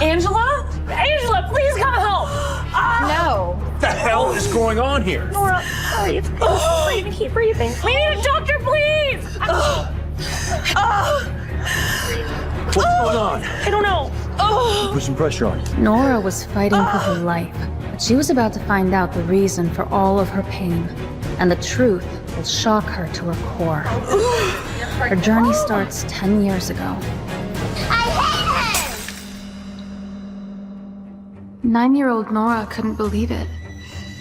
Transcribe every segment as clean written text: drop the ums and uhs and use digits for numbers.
Angela? Angela, please come help! No. What the hell is going on here? Nora, breathe. Breathe. Keep breathing. We need a doctor, please! What's going on? I don't know. Put some pressure on you. Nora was fighting for her life, but she was about to find out the reason for all of her pain, and the truth will shock her to her core. Her journey starts 10 years ago. I hate him! 9-year-old Nora couldn't believe it.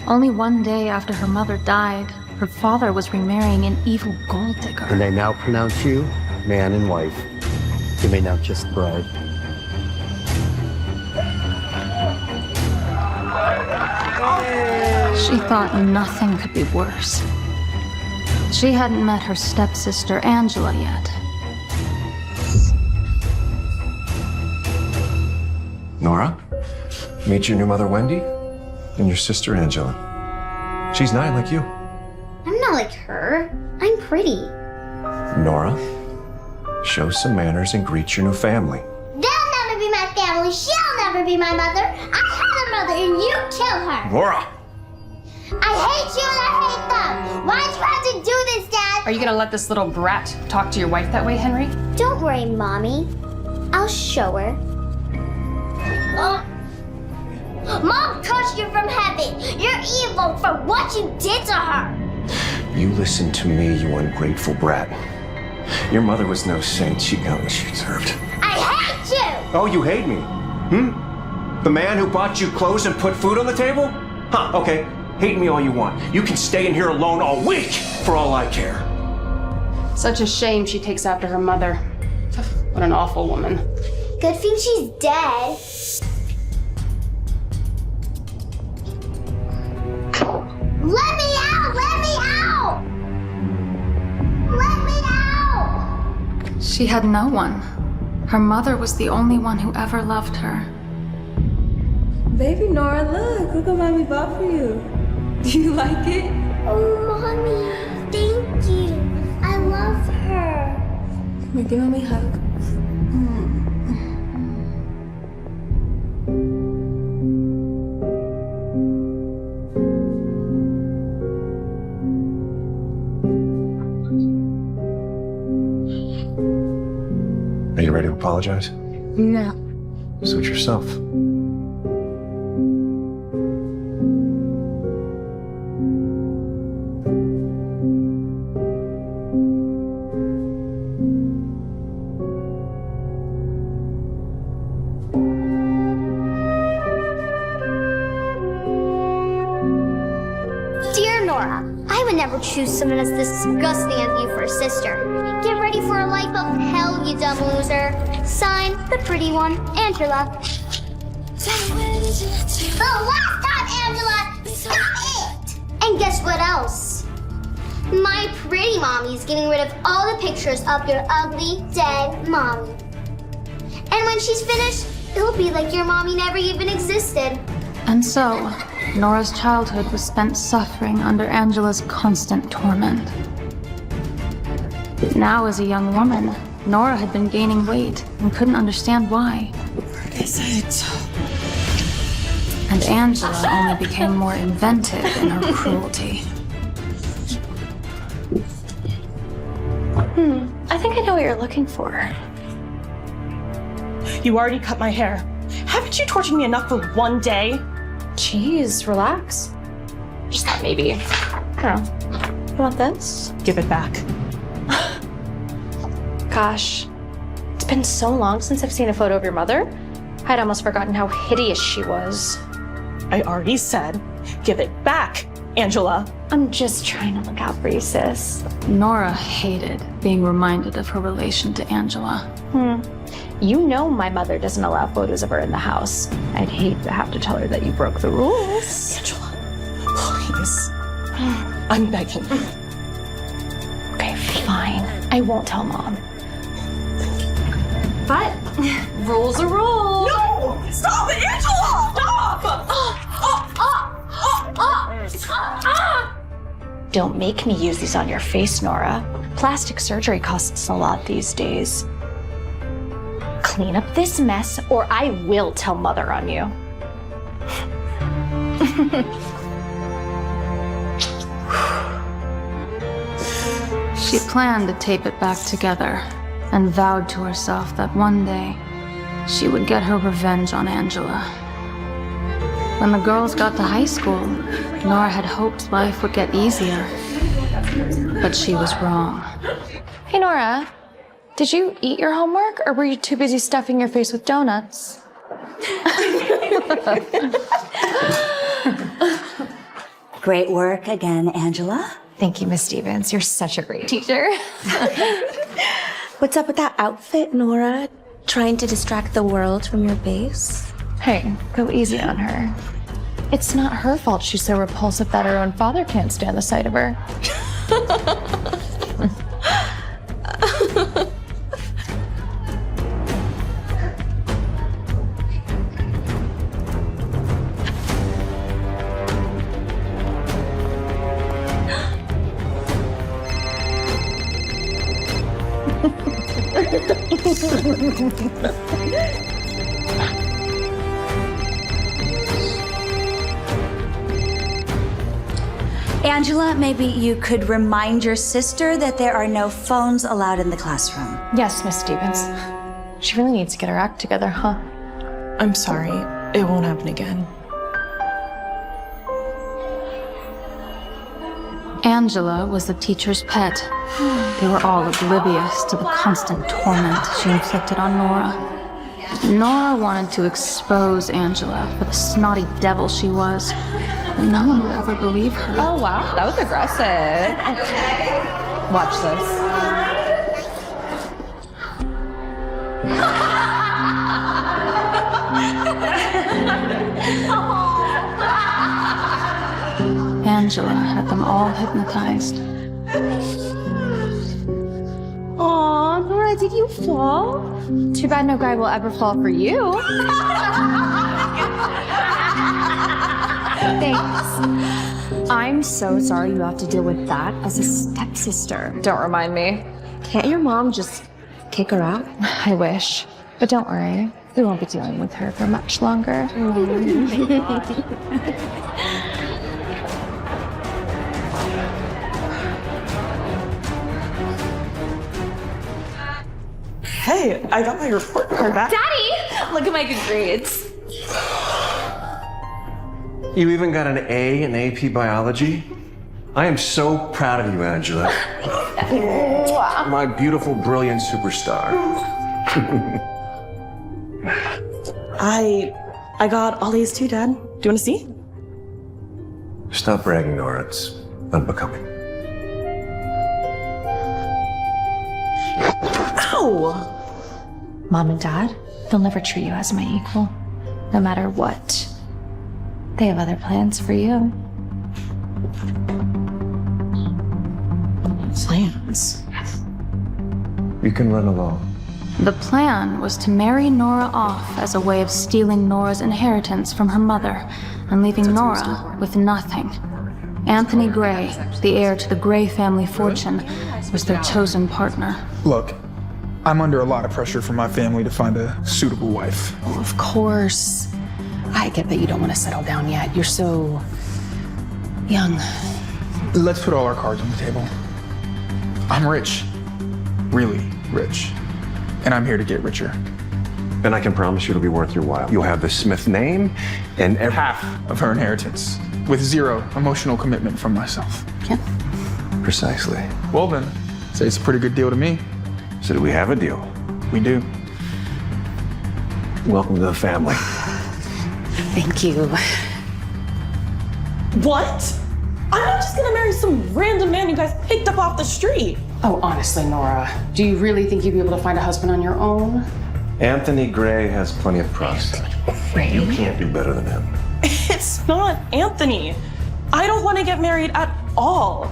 Only one day after her mother died, her father was remarrying an evil gold digger. And they now pronounce you man and wife. You may now kiss the bride. She thought nothing could be worse. She hadn't met her stepsister Angela yet. Nora, meet your new mother, Wendy, and your sister, Angela. She's 9 like you. I'm not like her. I'm pretty. Nora, show some manners and greet your new family. They'll never be my family. She'll never be my mother. I had a mother and you killed her. Nora! I hate you and I hate them. Why'd you have to do this, Dad? Are you gonna let this little brat talk to your wife that way, Henry? Don't worry, Mommy. I'll show her. Mom cursed you from heaven. You're evil for what you did to her. You listen to me, you ungrateful brat. Your mother was no saint. She got what she deserved. I hate you. Oh, you hate me? The man who bought you clothes and put food on the table? Huh, okay. Hate me all you want. You can stay in here alone all week for all I care. Such a shame she takes after her mother. What an awful woman. Good thing she's dead. Let me out! Let me out! Let me out! She had no one. Her mother was the only one who ever loved her. Baby Nora, look what Mommy bought for you. Do you like it? Oh, Mommy, thank you. I love her. Come here, give Mommy a hug. Are you ready to apologize? No. Suit yourself. Dear Nora, I would never choose someone as disgusting as you for a sister. Get ready for a life of hell, you dumb loser. Signed, the pretty one, Angela. The last time, Angela! Stop it! And guess what else? My pretty mommy's getting rid of all the pictures of your ugly, dead mommy. And when she's finished, it'll be like your mommy never even existed. And so, Nora's childhood was spent suffering under Angela's constant torment. Now, as a young woman, Nora had been gaining weight and couldn't understand why. What is it? And Angela only became more inventive in her cruelty. I think I know what you're looking for. You already cut my hair. Haven't you tortured me enough for one day? Jeez, relax. Just thought maybe. I don't know. You want this? Give it back. Gosh, it's been so long since I've seen a photo of your mother. I'd almost forgotten how hideous she was. I already said, give it back, Angela. I'm just trying to look out for you, sis. Nora hated being reminded of her relation to Angela. You know my mother doesn't allow photos of her in the house. I'd hate to have to tell her that you broke the rules. Angela, please. I'm begging. Okay, fine. I won't tell Mom. But rules are rules. No! Stop it, Angela! Stop! Don't make me use these on your face, Nora. Plastic surgery costs a lot these days. clean up this mess or I will tell Mother on you. She planned to tape it back together and vowed to herself that one day she would get her revenge on Angela. When the girls got to high school, Nora had hoped life would get easier, but she was wrong. Hey, Nora, did you eat your homework or were you too busy stuffing your face with donuts? Great work again, Angela. Thank you, Miss Stevens. You're such a great teacher. What's up with that outfit, Nora? Trying to distract the world from your base? Hey, go easy on her. It's not her fault she's so repulsive that her own father can't stand the sight of her. Angela, maybe you could remind your sister that there are no phones allowed in the classroom. Yes, Miss Stevens. She really needs to get her act together, huh? I'm sorry. It won't happen again. Angela was the teacher's pet. They were all oblivious to the constant torment she inflicted on Nora. Nora wanted to expose Angela for the snotty devil she was, but no one would ever believe her. Oh, wow. That was aggressive. Watch Angela had them all hypnotized. Aw, Nora, did you fall? Too bad no guy will ever fall for you. Thanks. I'm so sorry you have to deal with that as a stepsister. Don't remind me. Can't your mom just kick her out? I wish. But don't worry. We won't be dealing with her for much longer. Hey, I got my report card back. Daddy! Look at my good grades. You even got an A in AP Biology? I am so proud of you, Angela. My beautiful, brilliant superstar. I got all A's too, Dad. Do you want to see? Stop bragging, Nora. It's unbecoming. Ow! Mom and Dad, they'll never treat you as my equal, no matter what. They have other plans for you. Plans? You can run alone. The plan was to marry Nora off as a way of stealing Nora's inheritance from her mother and leaving Nora with nothing. Anthony Gray, the heir to the Gray family fortune, was their chosen partner. Look, I'm under a lot of pressure from my family to find a suitable wife. Oh, of course. I get that you don't want to settle down yet. You're so young. Let's put all our cards on the table. I'm rich. Really rich. And I'm here to get richer. And I can promise you it'll be worth your while. You'll have the Smith name and half of her inheritance, with zero emotional commitment from myself. Yeah. Precisely. Well then, say it's a pretty good deal to me. So do we have a deal? We do. Welcome to the family. Thank you. What? I'm not just gonna marry some random man you guys picked up off the street. Oh, honestly, Nora, do you really think you'd be able to find a husband on your own? Anthony Gray has plenty of prospects. Gray? You can't do better than him. It's not Anthony. I don't want to get married at all.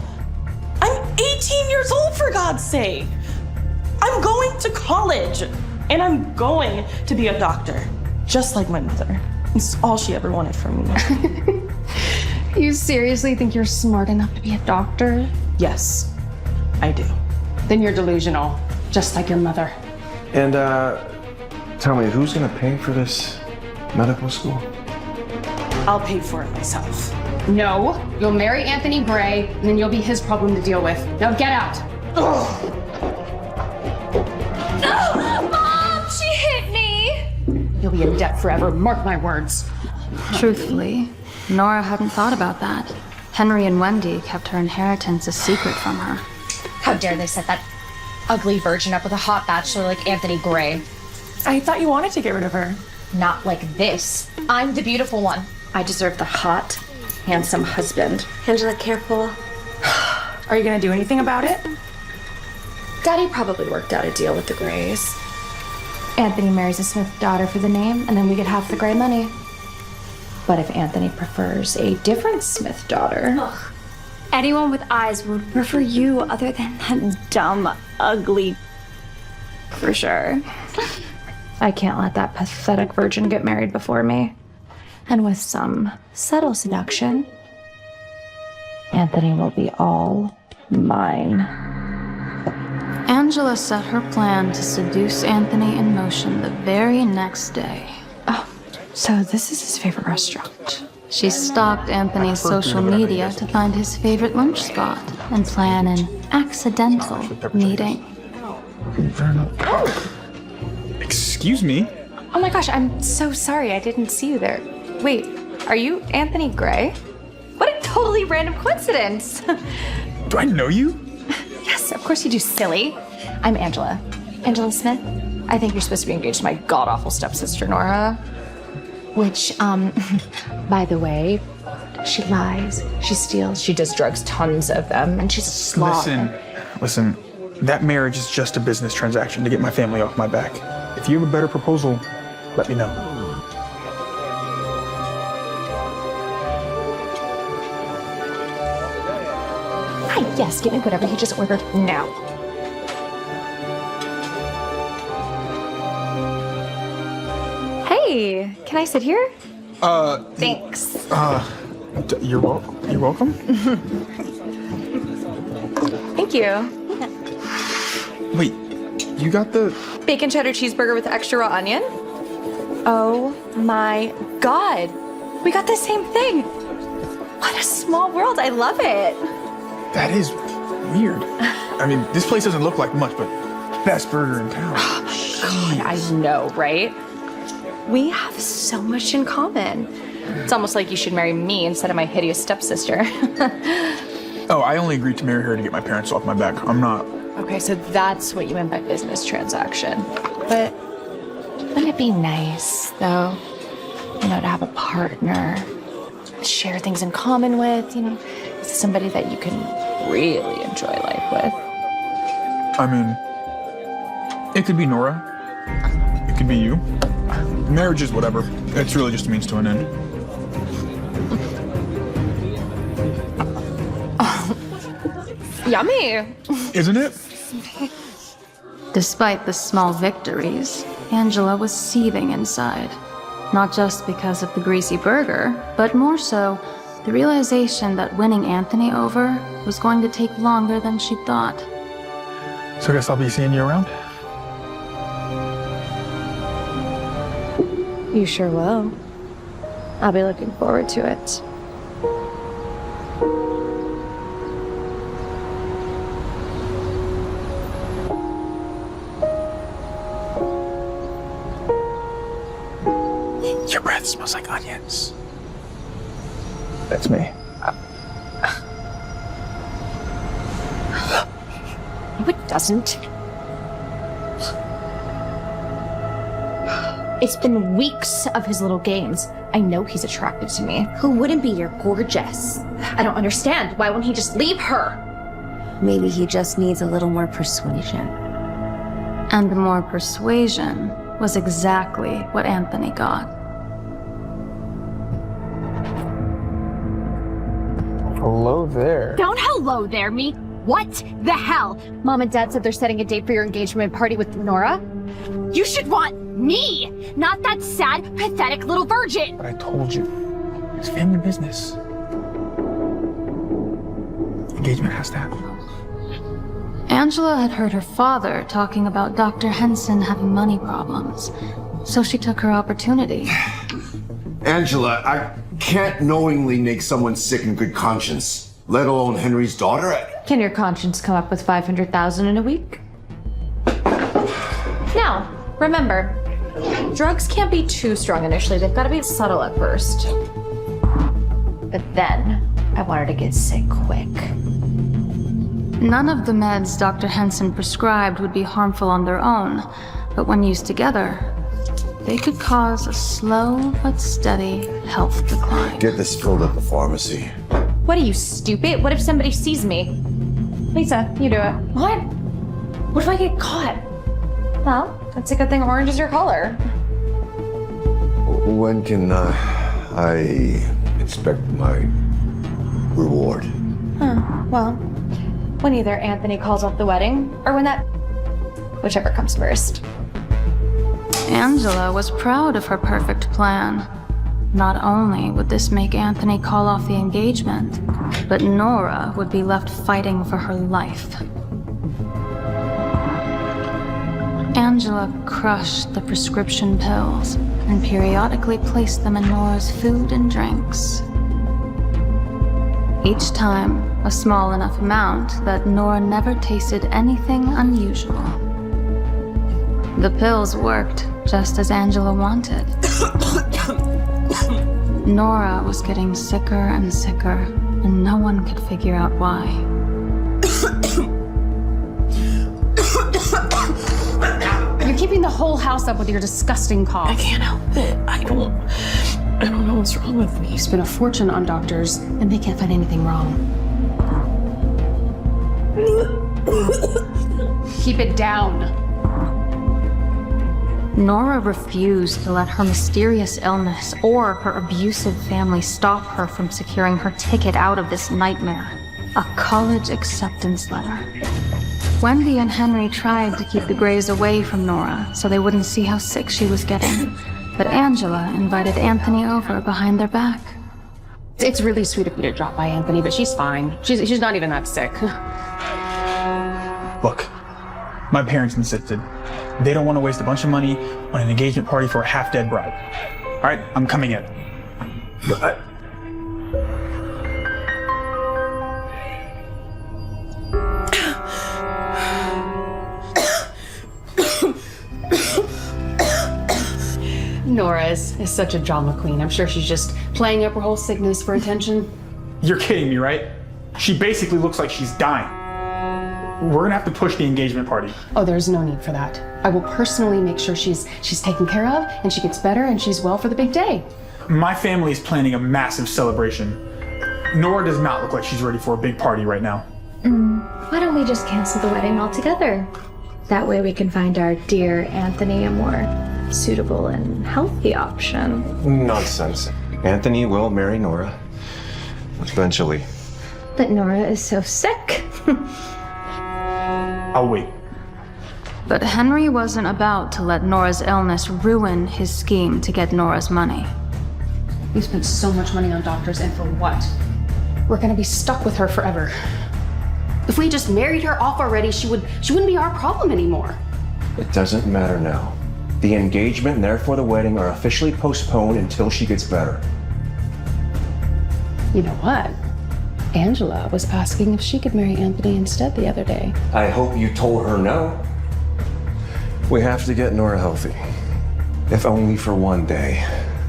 I'm 18 years old, for God's sake. I'm going to college, and I'm going to be a doctor, just like my mother. It's all she ever wanted from me. You seriously think you're smart enough to be a doctor? Yes, I do. Then you're delusional, just like your mother. And Tell me, who's gonna pay for this medical school? I'll pay for it myself. No, you'll marry Anthony Gray, and then you'll be his problem to deal with. Now get out. Mom, she hit me! You'll be in debt forever, mark my words. Truthfully, Nora hadn't thought about that. Henry and Wendy kept her inheritance a secret from her. How dare they set that ugly virgin up with a hot bachelor like Anthony Gray? I thought you wanted to get rid of her. Not like this. I'm the beautiful one. I deserve the hot, handsome husband. Angela, careful. Are you gonna do anything about it? Daddy probably worked out a deal with the Grays. Anthony marries a Smith daughter for the name, and then we get half the Gray money. But if Anthony prefers a different Smith daughter... Ugh. Anyone with eyes would prefer you other than that dumb, ugly... For sure. I can't let that pathetic virgin get married before me. And with some subtle seduction, Anthony will be all mine. Angela set her plan to seduce Anthony in motion the very next day. Oh, so this is his favorite restaurant. She stalked Anthony's social media to find his favorite lunch spot and plan an accidental meeting. Excuse me? Oh my gosh, I'm so sorry. I didn't see you there. Wait, are you Anthony Gray? What a totally random coincidence. Do I know you? Yes, of course you do, silly. I'm Angela. Angela Smith. I think you're supposed to be engaged to my god-awful stepsister, Nora. Which, by the way, she lies, she steals, she does drugs, tons of them, and she's a slob. Listen, that marriage is just a business transaction to get my family off my back. If you have a better proposal, let me know. Hi, yes, get me whatever he just ordered now. Hey, can I sit here? Thanks. You're welcome? Thank you. Wait, you got the... Bacon cheddar cheeseburger with extra raw onion? Oh my god. We got the same thing. What a small world. I love it. That is weird. I mean, this place doesn't look like much, but best burger in town. God, I know, right? We have so much in common. It's almost like you should marry me instead of my hideous stepsister. Oh, I only agreed to marry her to get my parents off my back. I'm not... Okay, so that's what you meant by business transaction. But wouldn't it be nice, though, to have a partner, share things in common with, somebody that you can really enjoy life with? I mean, it could be Nora. It could be you. Marriage is whatever. It's really just a means to an end. Yummy! Isn't it? Despite the small victories, Angela was seething inside. Not just because of the greasy burger, but more so the realization that winning Anthony over was going to take longer than she thought. So I guess I'll be seeing you around? You sure will. I'll be looking forward to it. Your breath smells like onions. That's me. No, it doesn't. It's been weeks of his little games. I know he's attracted to me. Who wouldn't be? You're gorgeous. I don't understand. Why won't he just leave her? Maybe he just needs a little more persuasion. And the more persuasion was exactly what Anthony got. Hello there. Don't hello there me. What the hell? Mom and Dad said they're setting a date for your engagement party with Nora. You should want me, not that sad, pathetic little virgin. But I told you, it's family business. Engagement has to happen. Angela had heard her father talking about Dr. Henson having money problems, so she took her opportunity. Angela, I can't knowingly make someone sick in good conscience, let alone Henry's daughter. Can your conscience come up with $500,000 in a week? Now, remember, drugs can't be too strong initially. They've got to be subtle at first. But then, I want her to get sick quick. None of the meds Dr. Henson prescribed would be harmful on their own, but when used together, they could cause a slow but steady health decline. Get this filled at the pharmacy. What are you, stupid? What if somebody sees me? Lisa, you do it. What? What if I get caught? Well, that's a good thing orange is your color. When can I expect my reward? Well, when either Anthony calls off the wedding, or when that... whichever comes first. Angela was proud of her perfect plan. Not only would this make Anthony call off the engagement, but Nora would be left fighting for her life. Angela crushed the prescription pills and periodically placed them in Nora's food and drinks. Each time, a small enough amount that Nora never tasted anything unusual. The pills worked just as Angela wanted. Nora was getting sicker and sicker, and no one could figure out why. You're keeping the whole house up with your disgusting cough. I can't help it. I don't know what's wrong with me. You spent a fortune on doctors, and they can't find anything wrong. Keep it down. Nora refused to let her mysterious illness or her abusive family stop her from securing her ticket out of this nightmare. A college acceptance letter. Wendy and Henry tried to keep the Grays away from Nora so they wouldn't see how sick she was getting. But Angela invited Anthony over behind their back. It's really sweet of you to drop by, Anthony, but she's fine. She's not even that sick. Look, my parents insisted. They don't want to waste a bunch of money on an engagement party for a half-dead bride. All right, I'm coming in. Nora is such a drama queen. I'm sure she's just playing up her whole sickness for attention. You're kidding me, right? She basically looks like she's dying. We're gonna have to push the engagement party. Oh, there's no need for that. I will personally make sure she's taken care of, and she gets better, and she's well for the big day. My family is planning a massive celebration. Nora does not look like she's ready for a big party right now. Why don't we just cancel the wedding altogether? That way we can find our dear Anthony a more suitable and healthy option. Nonsense. Anthony will marry Nora. Eventually. But Nora is so sick. I'll wait. But Henry wasn't about to let Nora's illness ruin his scheme to get Nora's money. We spent so much money on doctors, and for what? We're gonna be stuck with her forever. If we just married her off already, she wouldn't be our problem anymore. It doesn't matter now. The engagement and therefore the wedding are officially postponed until she gets better. You know what? Angela was asking if she could marry Anthony instead the other day. I hope you told her no. We have to get Nora healthy. If only for one day.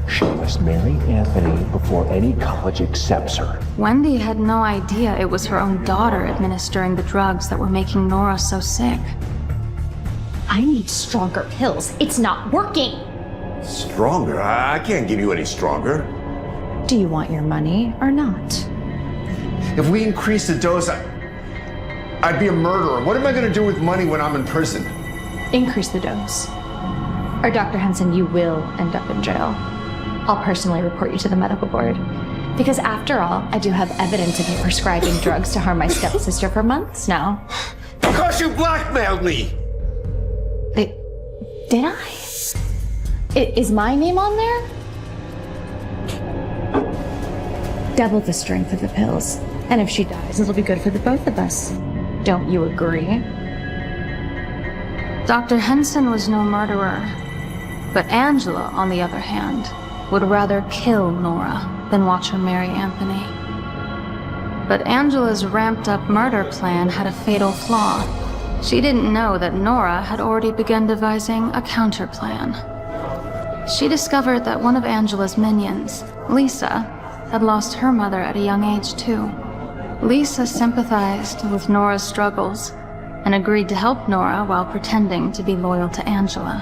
She must marry Anthony before any college accepts her. Wendy had no idea it was her own daughter administering the drugs that were making Nora so sick. I need stronger pills. It's not working. Stronger? I can't give you any stronger. Do you want your money or not? If we increase the dose, I'd be a murderer. What am I going to do with money when I'm in prison? Increase the dose. Or Dr. Henson, you will end up in jail. I'll personally report you to the medical board. Because after all, I do have evidence of you prescribing drugs to harm my stepsister for months now. Because you blackmailed me! Did I? Is my name on there? Double the strength of the pills. And if she dies, it'll be good for the both of us. Don't you agree? Dr. Henson was no murderer, But Angela, on the other hand, would rather kill Nora than watch her marry Anthony. But Angela's ramped-up murder plan had a fatal flaw. She didn't know that Nora had already begun devising a counterplan. She discovered that one of Angela's minions, Lisa, had lost her mother at a young age too. Lisa sympathized with Nora's struggles and agreed to help Nora while pretending to be loyal to Angela.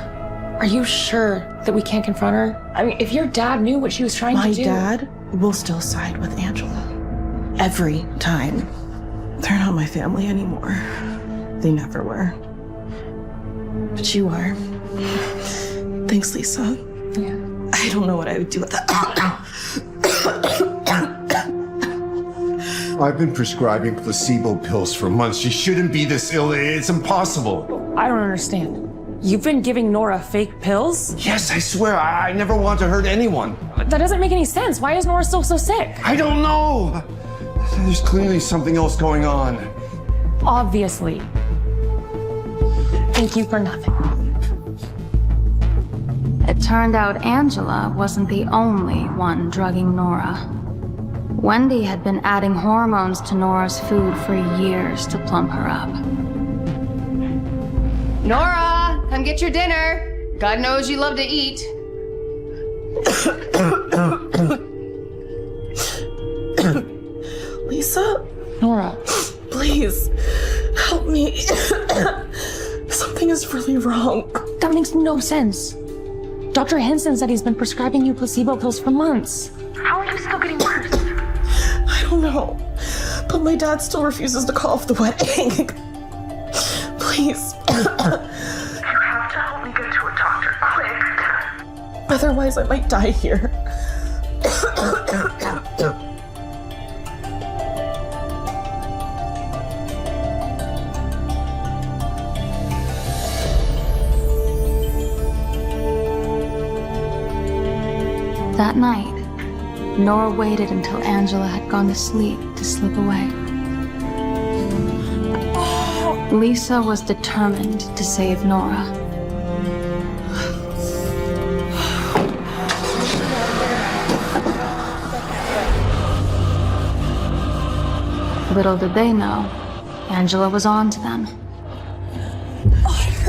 Are you sure that we can't confront her? I mean, if your dad knew what she was trying to do... My dad will still side with Angela. Every time. They're not my family anymore. They never were. But you are. Thanks, Lisa. Yeah. I don't know what I would do with that. I've been prescribing placebo pills for months. She shouldn't be this ill. It's impossible. I don't understand. You've been giving Nora fake pills? Yes, I swear. I never want to hurt anyone. That doesn't make any sense. Why is Nora still so sick? I don't know. There's clearly something else going on. Obviously. Thank you for nothing. It turned out Angela wasn't the only one drugging Nora. Wendy had been adding hormones to Nora's food for years to plump her up. Nora, come get your dinner. God knows you love to eat. Lisa? Nora. Please, help me. Something is really wrong. That makes no sense. Dr. Henson said he's been prescribing you placebo pills for months. How are you still getting worse? I don't know, but my dad still refuses to call off the wedding. Please. You have to help me get to a doctor, quick. Otherwise, I might die here. That night, Nora waited until Angela had gone to sleep to slip away. Lisa was determined to save Nora. Little did they know, Angela was on to them.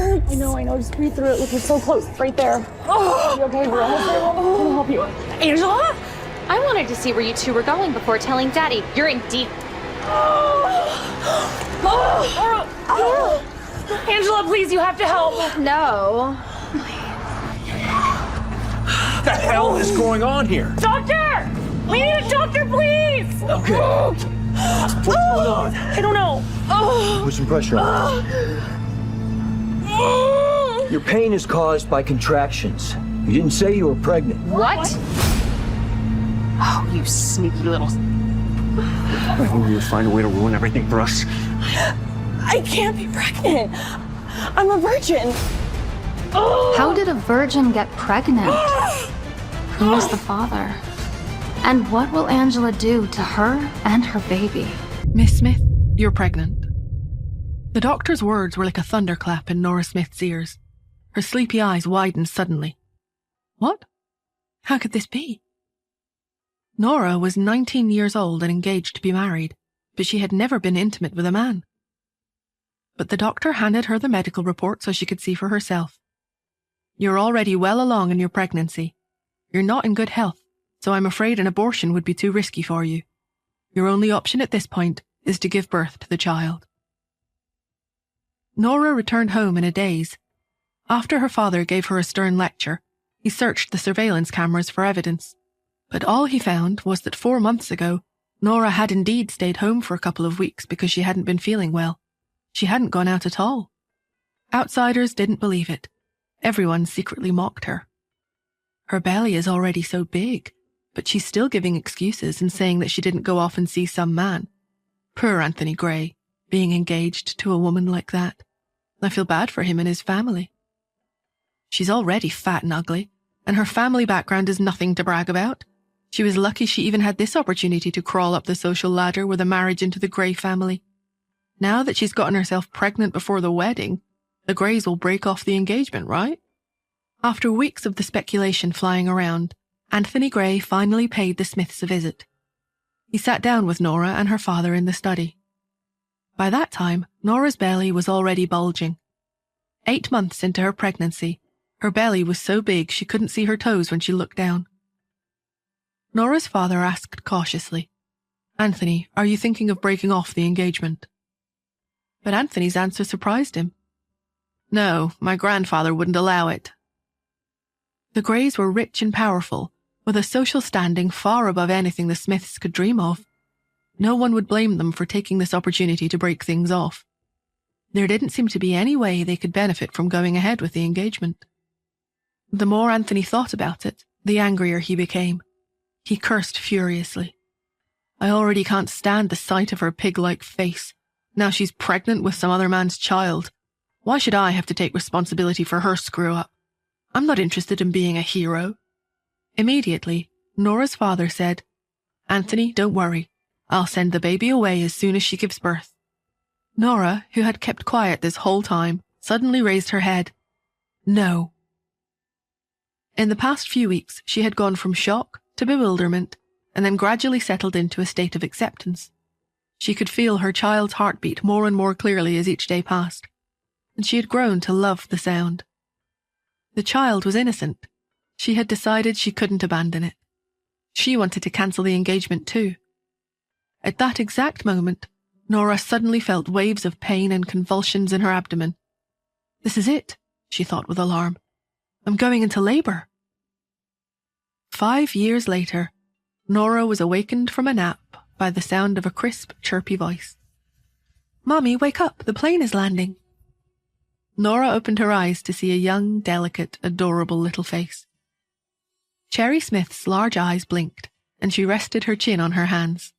I know. Just breathe through it. Look, you're so close. It's right there. You okay, bro? I'm gonna help you. Angela? I wanted to see where you two were going before telling Daddy. You're in deep. Angela, please, you have to help. No. What the hell is going on here? Doctor! We need a doctor, please! Okay. What's going on? I don't know. Put some pressure on. Your pain is caused by contractions. You didn't say you were pregnant. What? Oh, you sneaky little... I knew you would find a way to ruin everything for us. I can't be pregnant. I'm a virgin. How did a virgin get pregnant? Who was the father? And what will Angela do to her and her baby? Miss Smith, you're pregnant. The doctor's words were like a thunderclap in Nora Smith's ears. Her sleepy eyes widened suddenly. What? How could this be? Nora was 19 years old and engaged to be married, but she had never been intimate with a man. But the doctor handed her the medical report so she could see for herself. You're already well along in your pregnancy. You're not in good health, so I'm afraid an abortion would be too risky for you. Your only option at this point is to give birth to the child. Nora returned home in a daze. After her father gave her a stern lecture, he searched the surveillance cameras for evidence. But all he found was that 4 months ago, Nora had indeed stayed home for a couple of weeks because she hadn't been feeling well. She hadn't gone out at all. Outsiders didn't believe it. Everyone secretly mocked her. Her belly is already so big, but she's still giving excuses and saying that she didn't go off and see some man. Poor Anthony Gray, being engaged to a woman like that. I feel bad for him and his family. She's already fat and ugly, and her family background is nothing to brag about. She was lucky she even had this opportunity to crawl up the social ladder with a marriage into the Gray family. Now that she's gotten herself pregnant before the wedding, the Grays will break off the engagement, right? After weeks of the speculation flying around, Anthony Gray finally paid the Smiths a visit. He sat down with Nora and her father in the study. By that time, Nora's belly was already bulging. 8 months into her pregnancy, her belly was so big she couldn't see her toes when she looked down. Nora's father asked cautiously, "Anthony, are you thinking of breaking off the engagement?" But Anthony's answer surprised him. "No, my grandfather wouldn't allow it." The Grays were rich and powerful, with a social standing far above anything the Smiths could dream of. No one would blame them for taking this opportunity to break things off. There didn't seem to be any way they could benefit from going ahead with the engagement. The more Anthony thought about it, the angrier he became. He cursed furiously. "I already can't stand the sight of her pig-like face. Now she's pregnant with some other man's child. Why should I have to take responsibility for her screw-up? I'm not interested in being a hero." Immediately, Nora's father said, "Anthony, don't worry. I'll send the baby away as soon as she gives birth." Nora, who had kept quiet this whole time, suddenly raised her head. "No." In the past few weeks, she had gone from shock to bewilderment and then gradually settled into a state of acceptance. She could feel her child's heartbeat more and more clearly as each day passed, and she had grown to love the sound. The child was innocent. She had decided she couldn't abandon it. She wanted to cancel the engagement too. At that exact moment, Nora suddenly felt waves of pain and convulsions in her abdomen. "This is it," she thought with alarm. "I'm going into labor." 5 years later, Nora was awakened from a nap by the sound of a crisp, chirpy voice. "Mommy, wake up, the plane is landing." Nora opened her eyes to see a young, delicate, adorable little face. Cherry Smith's large eyes blinked, and she rested her chin on her hands.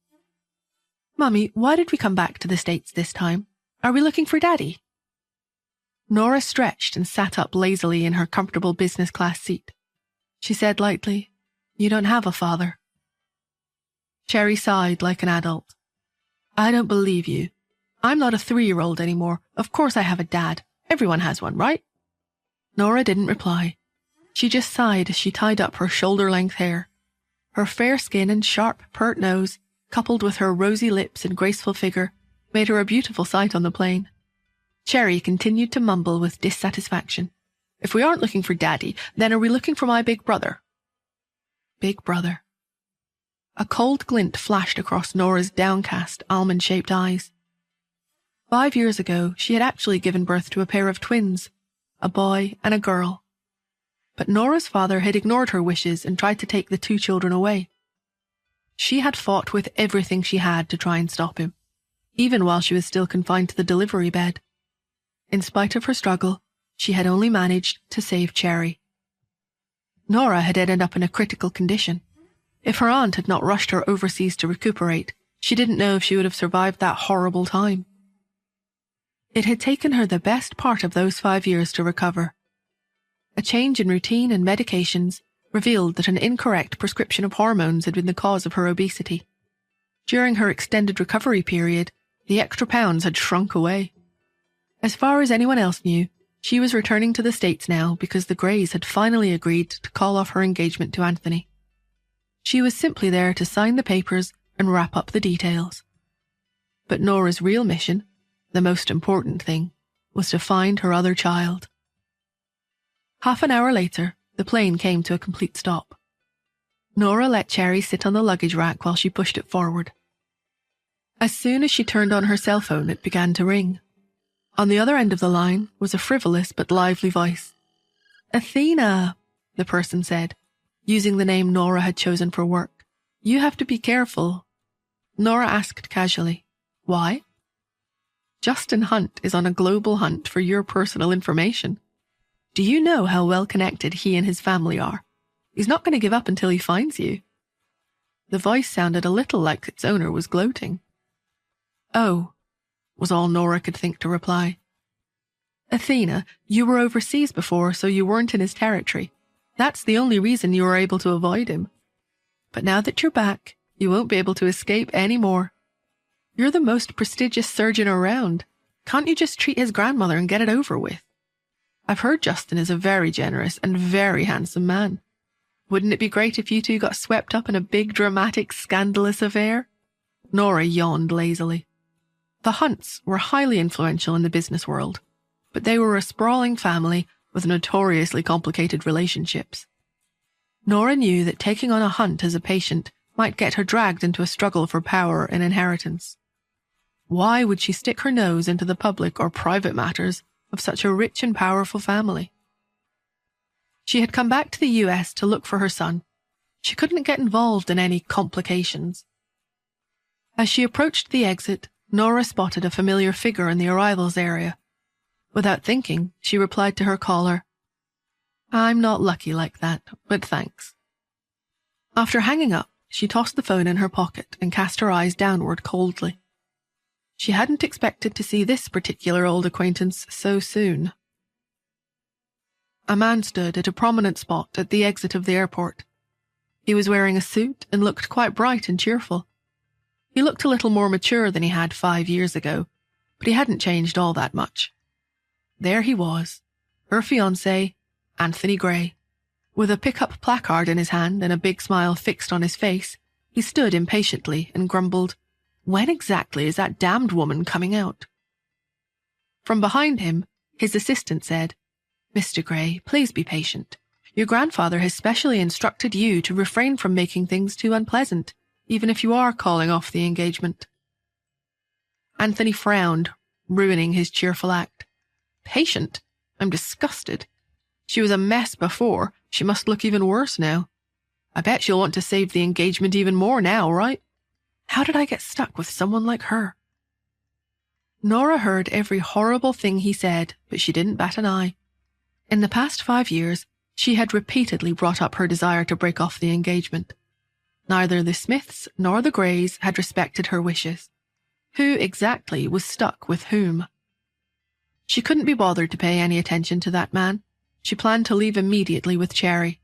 "Mommy, why did we come back to the States this time? Are we looking for Daddy?" Nora stretched and sat up lazily in her comfortable business class seat. She said lightly, "You don't have a father." Cherry sighed like an adult. "I don't believe you. I'm not a 3-year-old anymore. Of course I have a dad. Everyone has one, right?" Nora didn't reply. She just sighed as she tied up her shoulder-length hair. Her fair skin and sharp, pert nose, coupled with her rosy lips and graceful figure, made her a beautiful sight on the plane. Cherry continued to mumble with dissatisfaction. "If we aren't looking for Daddy, then are we looking for my big brother?" Big brother. A cold glint flashed across Nora's downcast, almond-shaped eyes. 5 years ago, she had actually given birth to a pair of twins, a boy and a girl. But Nora's father had ignored her wishes and tried to take the 2 children away. She had fought with everything she had to try and stop him, even while she was still confined to the delivery bed. In spite of her struggle, she had only managed to save Cherry. Nora had ended up in a critical condition. If her aunt had not rushed her overseas to recuperate, she didn't know if she would have survived that horrible time. It had taken her the best part of those 5 years to recover. A change in routine and medications revealed that an incorrect prescription of hormones had been the cause of her obesity. During her extended recovery period, the extra pounds had shrunk away. As far as anyone else knew, she was returning to the States now because the Grays had finally agreed to call off her engagement to Anthony. She was simply there to sign the papers and wrap up the details. But Nora's real mission, the most important thing, was to find her other child. Half an hour later, the plane came to a complete stop. Nora let Cherry sit on the luggage rack while she pushed it forward. As soon as she turned on her cell phone, it began to ring. On the other end of the line was a frivolous but lively voice. "Athena," the person said, using the name Nora had chosen for work. "You have to be careful." Nora asked casually, "Why?" "Justin Hunt is on a global hunt for your personal information. Do you know how well connected he and his family are? He's not going to give up until he finds you." The voice sounded a little like its owner was gloating. "Oh," was all Nora could think to reply. "Athena, you were overseas before, so you weren't in his territory. That's the only reason you were able to avoid him. But now that you're back, you won't be able to escape anymore. You're the most prestigious surgeon around. Can't you just treat his grandmother and get it over with?" I've heard Justin is a very generous and very handsome man. Wouldn't it be great if you two got swept up in a big, dramatic, scandalous affair? Nora yawned lazily. The Hunts were highly influential in the business world, but they were a sprawling family with notoriously complicated relationships. Nora knew that taking on a Hunt as a patient might get her dragged into a struggle for power and inheritance. Why would she stick her nose into the public or private matters of such a rich and powerful family? She had come back to the US to look for her son. She couldn't get involved in any complications. As she approached the exit, Nora spotted a familiar figure in the arrivals area. Without thinking, she replied to her caller, "I'm not lucky like that, but thanks." After hanging up, she tossed the phone in her pocket and cast her eyes downward coldly. She hadn't expected to see this particular old acquaintance so soon. A man stood at a prominent spot at the exit of the airport. He was wearing a suit and looked quite bright and cheerful. He looked a little more mature than he had 5 years ago, but he hadn't changed all that much. There he was, her fiancé, Anthony Gray. With a pickup placard in his hand and a big smile fixed on his face, he stood impatiently and grumbled, "When exactly is that damned woman coming out?" From behind him, his assistant said, "Mr. Gray, please be patient. Your grandfather has specially instructed you to refrain from making things too unpleasant, even if you are calling off the engagement." Anthony frowned, ruining his cheerful act. "Patient? I'm disgusted. She was a mess before. She must look even worse now. I bet she'll want to save the engagement even more now, right? How did I get stuck with someone like her?" Nora heard every horrible thing he said, but she didn't bat an eye. In the past 5 years, she had repeatedly brought up her desire to break off the engagement. Neither the Smiths nor the Greys had respected her wishes. Who exactly was stuck with whom? She couldn't be bothered to pay any attention to that man. She planned to leave immediately with Cherry.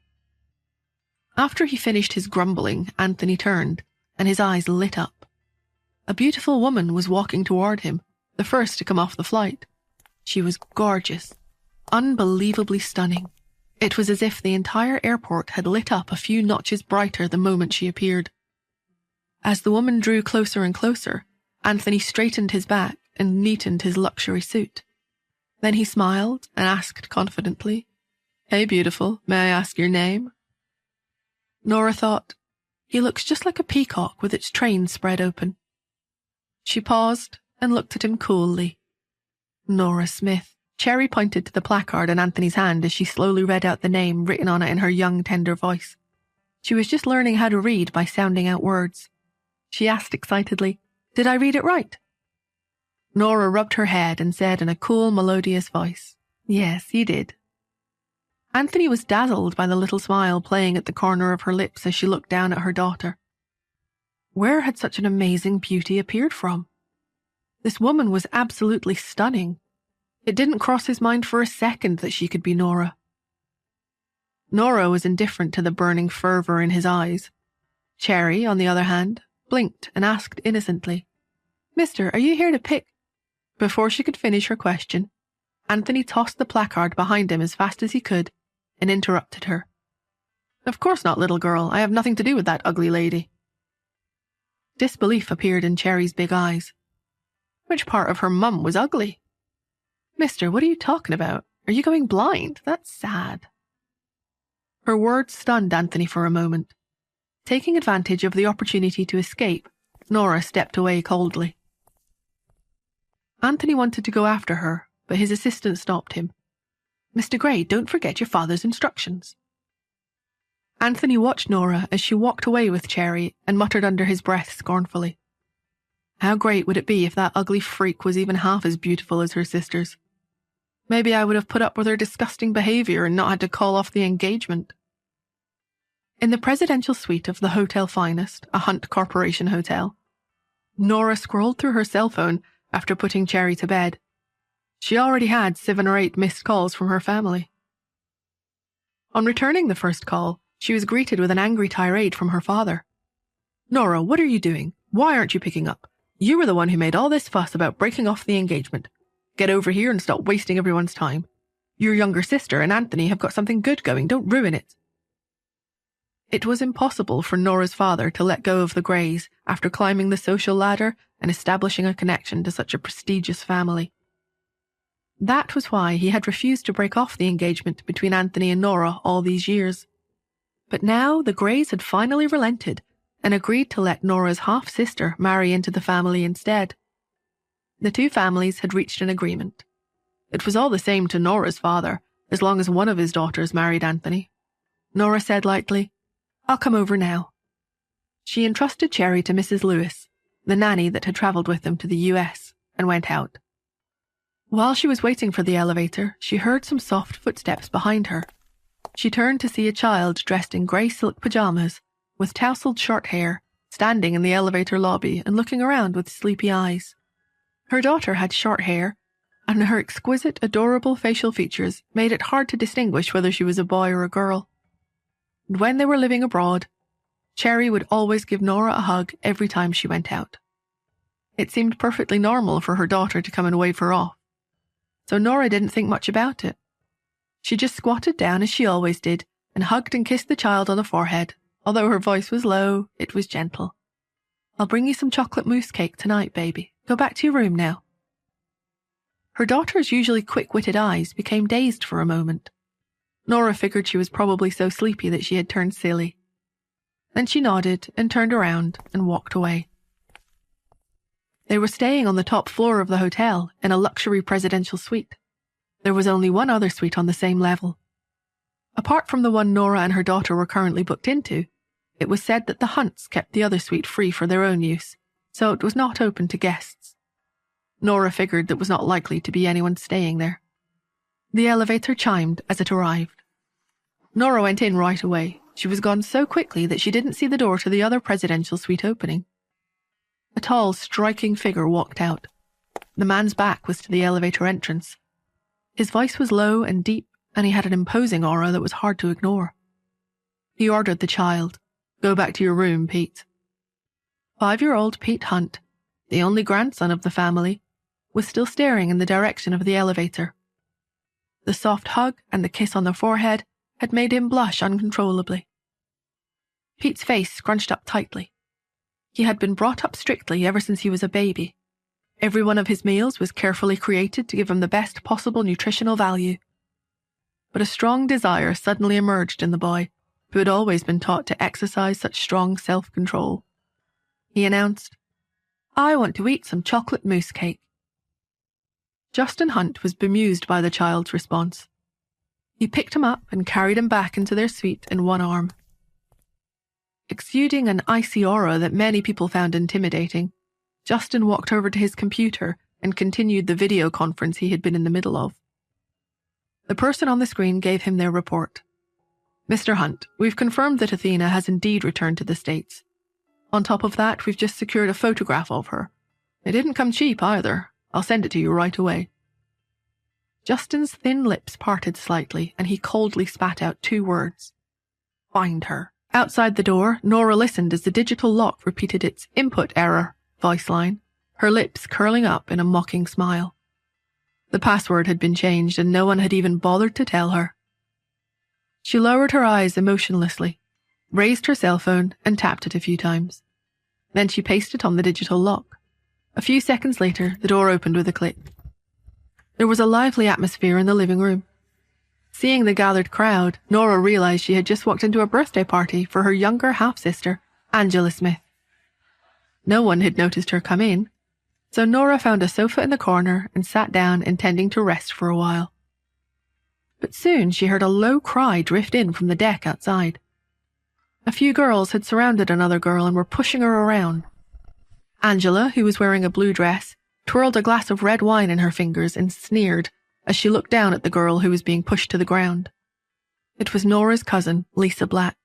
After he finished his grumbling, Anthony turned, and his eyes lit up. A beautiful woman was walking toward him, the first to come off the flight. She was gorgeous, unbelievably stunning. It was as if the entire airport had lit up a few notches brighter the moment she appeared. As the woman drew closer and closer, Anthony straightened his back and neatened his luxury suit. Then he smiled and asked confidently, "Hey, beautiful, may I ask your name?" Nora thought, "He looks just like a peacock with its train spread open." She paused and looked at him coolly. Nora Smith. Cherry pointed to the placard in Anthony's hand as she slowly read out the name written on it in her young, tender voice. She was just learning how to read by sounding out words. She asked excitedly, "Did I read it right?" Nora rubbed her head and said in a cool, melodious voice, "Yes, you did." Anthony was dazzled by the little smile playing at the corner of her lips as she looked down at her daughter. Where had such an amazing beauty appeared from? This woman was absolutely stunning. It didn't cross his mind for a second that she could be Nora. Nora was indifferent to the burning fervor in his eyes. Cherry, on the other hand, blinked and asked innocently, "Mister, are you here to pick—" Before she could finish her question, Anthony tossed the placard behind him as fast as he could and interrupted her. "Of course not, little girl. I have nothing to do with that ugly lady." Disbelief appeared in Cherry's big eyes. Which part of her mum was ugly? "Mister, what are you talking about? Are you going blind? That's sad." Her words stunned Anthony for a moment. Taking advantage of the opportunity to escape, Nora stepped away coldly. Anthony wanted to go after her, but his assistant stopped him. "Mr. Gray, don't forget your father's instructions." Anthony watched Nora as she walked away with Cherry and muttered under his breath scornfully, "How great would it be if that ugly freak was even half as beautiful as her sisters? Maybe I would have put up with her disgusting behavior and not had to call off the engagement." In the presidential suite of the Hotel Finest, a Hunt Corporation hotel, Nora scrolled through her cell phone after putting Cherry to bed. She already had 7 or 8 missed calls from her family. On returning the first call, she was greeted with an angry tirade from her father. "Nora, what are you doing? Why aren't you picking up? You were the one who made all this fuss about breaking off the engagement. Get over here and stop wasting everyone's time. Your younger sister and Anthony have got something good going. Don't ruin it. It was impossible for Nora's father to let go of the Greys after climbing the social ladder and establishing a connection to such a prestigious family. That was why he had refused to break off the engagement between Anthony and Nora all these years. But now the Greys had finally relented and agreed to let Nora's half-sister marry into the family instead. The two families had reached an agreement. It was all the same to Nora's father, as long as one of his daughters married Anthony. Nora said lightly, "I'll come over now." She entrusted Cherry to Mrs. Lewis, the nanny that had travelled with them to the US, and went out. While she was waiting for the elevator, she heard some soft footsteps behind her. She turned to see a child dressed in grey silk pajamas, with tousled short hair, standing in the elevator lobby and looking around with sleepy eyes. Her daughter had short hair, and her exquisite, adorable facial features made it hard to distinguish whether she was a boy or a girl. And when they were living abroad, Cherry would always give Nora a hug every time she went out. It seemed perfectly normal for her daughter to come and wave her off, so Nora didn't think much about it. She just squatted down as she always did and hugged and kissed the child on the forehead. Although her voice was low, it was gentle. "I'll bring you some chocolate mousse cake tonight, baby. Go back to your room now." Her daughter's usually quick-witted eyes became dazed for a moment. Nora figured she was probably so sleepy that she had turned silly. Then she nodded and turned around and walked away. They were staying on the top floor of the hotel in a luxury presidential suite. There was only one other suite on the same level. Apart from the one Nora and her daughter were currently booked into, it was said that the Hunts kept the other suite free for their own use, so it was not open to guests. Nora figured there was not likely to be anyone staying there. The elevator chimed as it arrived. Nora went in right away. She was gone so quickly that she didn't see the door to the other presidential suite opening. A tall, striking figure walked out. The man's back was to the elevator entrance. His voice was low and deep, and he had an imposing aura that was hard to ignore. He ordered the child, "Go back to your room, Pete." 5-year-old Pete Hunt, the only grandson of the family, was still staring in the direction of the elevator. The soft hug and the kiss on the forehead had made him blush uncontrollably. Pete's face scrunched up tightly. He had been brought up strictly ever since he was a baby. Every one of his meals was carefully created to give him the best possible nutritional value. But a strong desire suddenly emerged in the boy, who had always been taught to exercise such strong self-control. He announced, "I want to eat some chocolate mousse cake." Justin Hunt was bemused by the child's response. He picked him up and carried him back into their suite in one arm. Exuding an icy aura that many people found intimidating, Justin walked over to his computer and continued the video conference he had been in the middle of. The person on the screen gave him their report. "Mr. Hunt, we've confirmed that Athena has indeed returned to the States. On top of that, we've just secured a photograph of her. It didn't come cheap either. I'll send it to you right away." Justin's thin lips parted slightly, and he coldly spat out 2 words. "Find her." Outside the door, Nora listened as the digital lock repeated its "input error" voice line, her lips curling up in a mocking smile. The password had been changed, and no one had even bothered to tell her. She lowered her eyes emotionlessly, raised her cell phone, and tapped it a few times. Then she pasted on the digital lock. A few seconds later, the door opened with a click. There was a lively atmosphere in the living room. Seeing the gathered crowd, Nora realized she had just walked into a birthday party for her younger half-sister, Angela Smith. No one had noticed her come in, so Nora found a sofa in the corner and sat down intending to rest for a while. But soon she heard a low cry drift in from the deck outside. A few girls had surrounded another girl and were pushing her around. Angela, who was wearing a blue dress, twirled a glass of red wine in her fingers and sneered as she looked down at the girl who was being pushed to the ground. It was Nora's cousin, Lisa Black.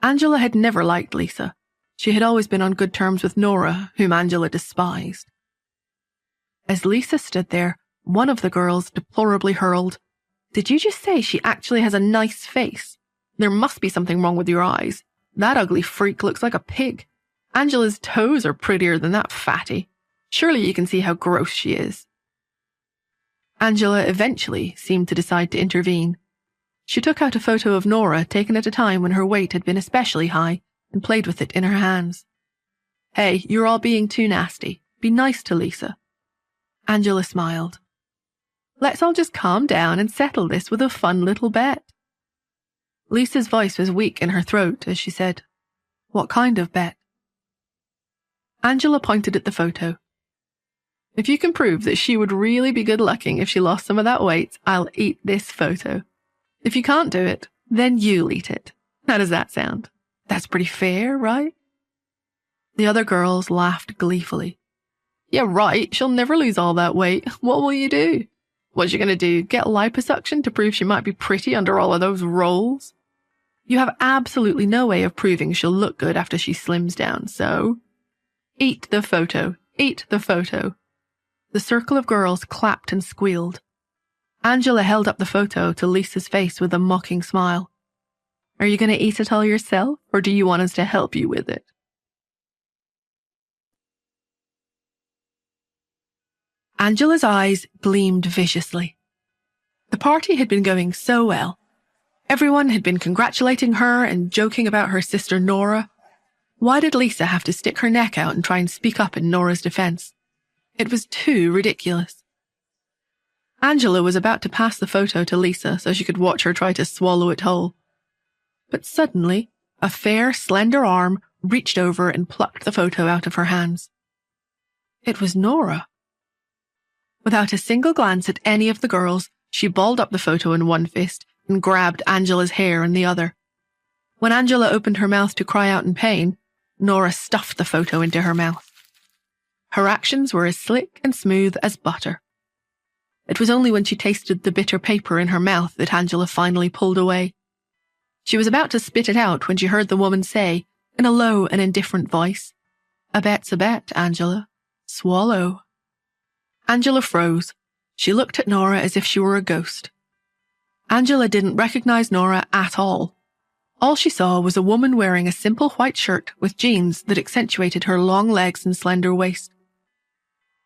Angela had never liked Lisa. She had always been on good terms with Nora, whom Angela despised. As Lisa stood there, one of the girls deplorably hurled, "Did you just say she actually has a nice face? There must be something wrong with your eyes. That ugly freak looks like a pig. Angela's toes are prettier than that fatty. Surely you can see how gross she is." Angela eventually seemed to decide to intervene. She took out a photo of Nora taken at a time when her weight had been especially high and played with it in her hands. "Hey, you're all being too nasty. Be nice to Lisa." Angela smiled. "Let's all just calm down and settle this with a fun little bet." Lisa's voice was weak in her throat as she said, "What kind of bet?" Angela pointed at the photo. "If you can prove that she would really be good-looking if she lost some of that weight, I'll eat this photo. If you can't do it, then you'll eat it. How does that sound? That's pretty fair, right?" The other girls laughed gleefully. "Yeah, right. She'll never lose all that weight. What will you do? What's she going to do? Get liposuction to prove she might be pretty under all of those rolls? You have absolutely no way of proving she'll look good after she slims down, so eat the photo. Eat the photo." The circle of girls clapped and squealed. Angela held up the photo to Lisa's face with a mocking smile. "Are you going to eat it all yourself, or do you want us to help you with it?" Angela's eyes gleamed viciously. The party had been going so well. Everyone had been congratulating her and joking about her sister Nora. Why did Lisa have to stick her neck out and try and speak up in Nora's defense? It was too ridiculous. Angela was about to pass the photo to Lisa so she could watch her try to swallow it whole. But suddenly, a fair, slender arm reached over and plucked the photo out of her hands. It was Nora. Without a single glance at any of the girls, she balled up the photo in one fist and grabbed Angela's hair in the other. When Angela opened her mouth to cry out in pain, Nora stuffed the photo into her mouth. Her actions were as slick and smooth as butter. It was only when she tasted the bitter paper in her mouth that Angela finally pulled away. She was about to spit it out when she heard the woman say, in a low and indifferent voice, "A bet's a bet, Angela. Swallow." Angela froze. She looked at Nora as if she were a ghost. Angela didn't recognize Nora at all. All she saw was a woman wearing a simple white shirt with jeans that accentuated her long legs and slender waist.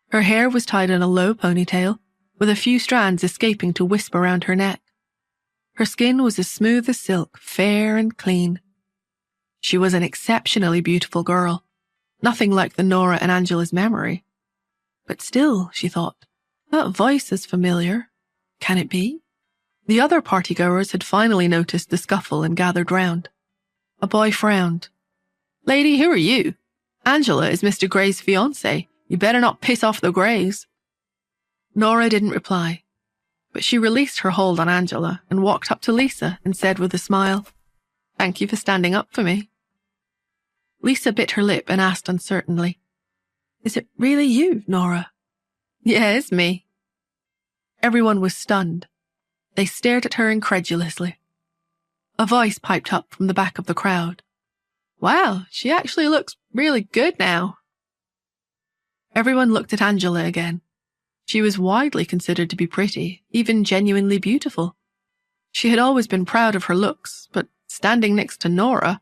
Her hair was tied in a low ponytail, with a few strands escaping to wisp around her neck. Her skin was as smooth as silk, fair and clean. She was an exceptionally beautiful girl, nothing like the Nora in Angela's memory. But still, she thought, that voice is familiar. Can it be? The other partygoers had finally noticed the scuffle and gathered round. A boy frowned. "Lady, who are you? Angela is Mr. Gray's fiancée. You better not piss off the Grays." Nora didn't reply, but she released her hold on Angela and walked up to Lisa and said with a smile, "Thank you for standing up for me." Lisa bit her lip and asked uncertainly, "Is it really you, Nora?" "Yeah, it's me." Everyone was stunned. They stared at her incredulously. A voice piped up from the back of the crowd. "Wow, she actually looks really good now." Everyone looked at Angela again. She was widely considered to be pretty, even genuinely beautiful. She had always been proud of her looks, but standing next to Nora,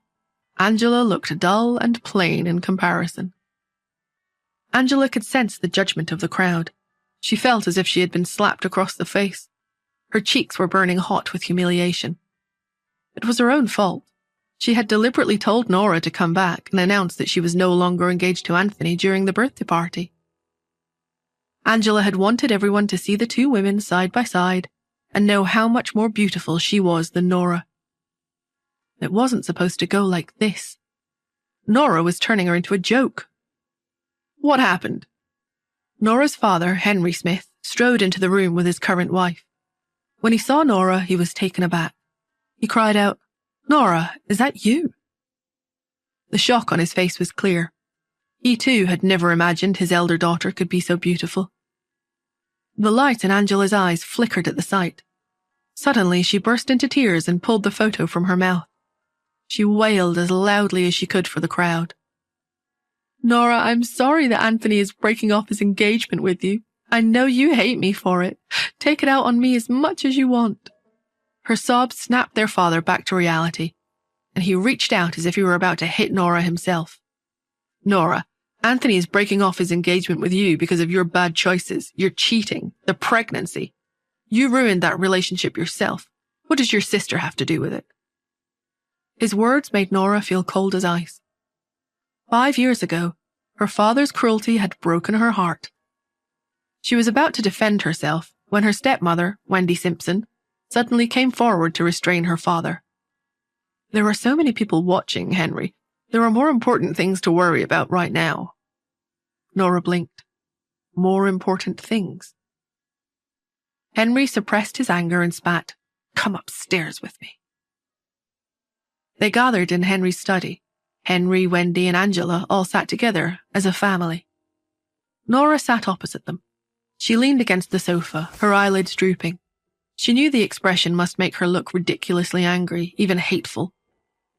Angela looked dull and plain in comparison. Angela could sense the judgment of the crowd. She felt as if she had been slapped across the face. Her cheeks were burning hot with humiliation. It was her own fault. She had deliberately told Nora to come back and announce that she was no longer engaged to Anthony during the birthday party. Angela had wanted everyone to see the two women side by side and know how much more beautiful she was than Nora. It wasn't supposed to go like this. Nora was turning her into a joke. What happened? Nora's father, Henry Smith, strode into the room with his current wife. When he saw Nora, he was taken aback. He cried out, "Nora, is that you?" The shock on his face was clear. He too had never imagined his elder daughter could be so beautiful. The light in Angela's eyes flickered at the sight. Suddenly, she burst into tears and pulled the photo from her mouth. She wailed as loudly as she could for the crowd. "Nora, I'm sorry that Anthony is breaking off his engagement with you. I know you hate me for it. Take it out on me as much as you want." Her sobs snapped their father back to reality, and he reached out as if he were about to hit Nora himself. "Nora, Anthony is breaking off his engagement with you because of your bad choices, your cheating, the pregnancy. You ruined that relationship yourself. What does your sister have to do with it? His words made Nora feel cold as ice. 5 years ago, her father's cruelty had broken her heart. She was about to defend herself when her stepmother, Wendy Simpson, suddenly came forward to restrain her father. There were so many people watching, Henry. There are more important things to worry about right now. Nora blinked. More important things. Henry suppressed his anger and spat, "Come upstairs with me." They gathered in Henry's study. Henry, Wendy, and Angela all sat together as a family. Nora sat opposite them. She leaned against the sofa, her eyelids drooping. She knew the expression must make her look ridiculously angry, even hateful.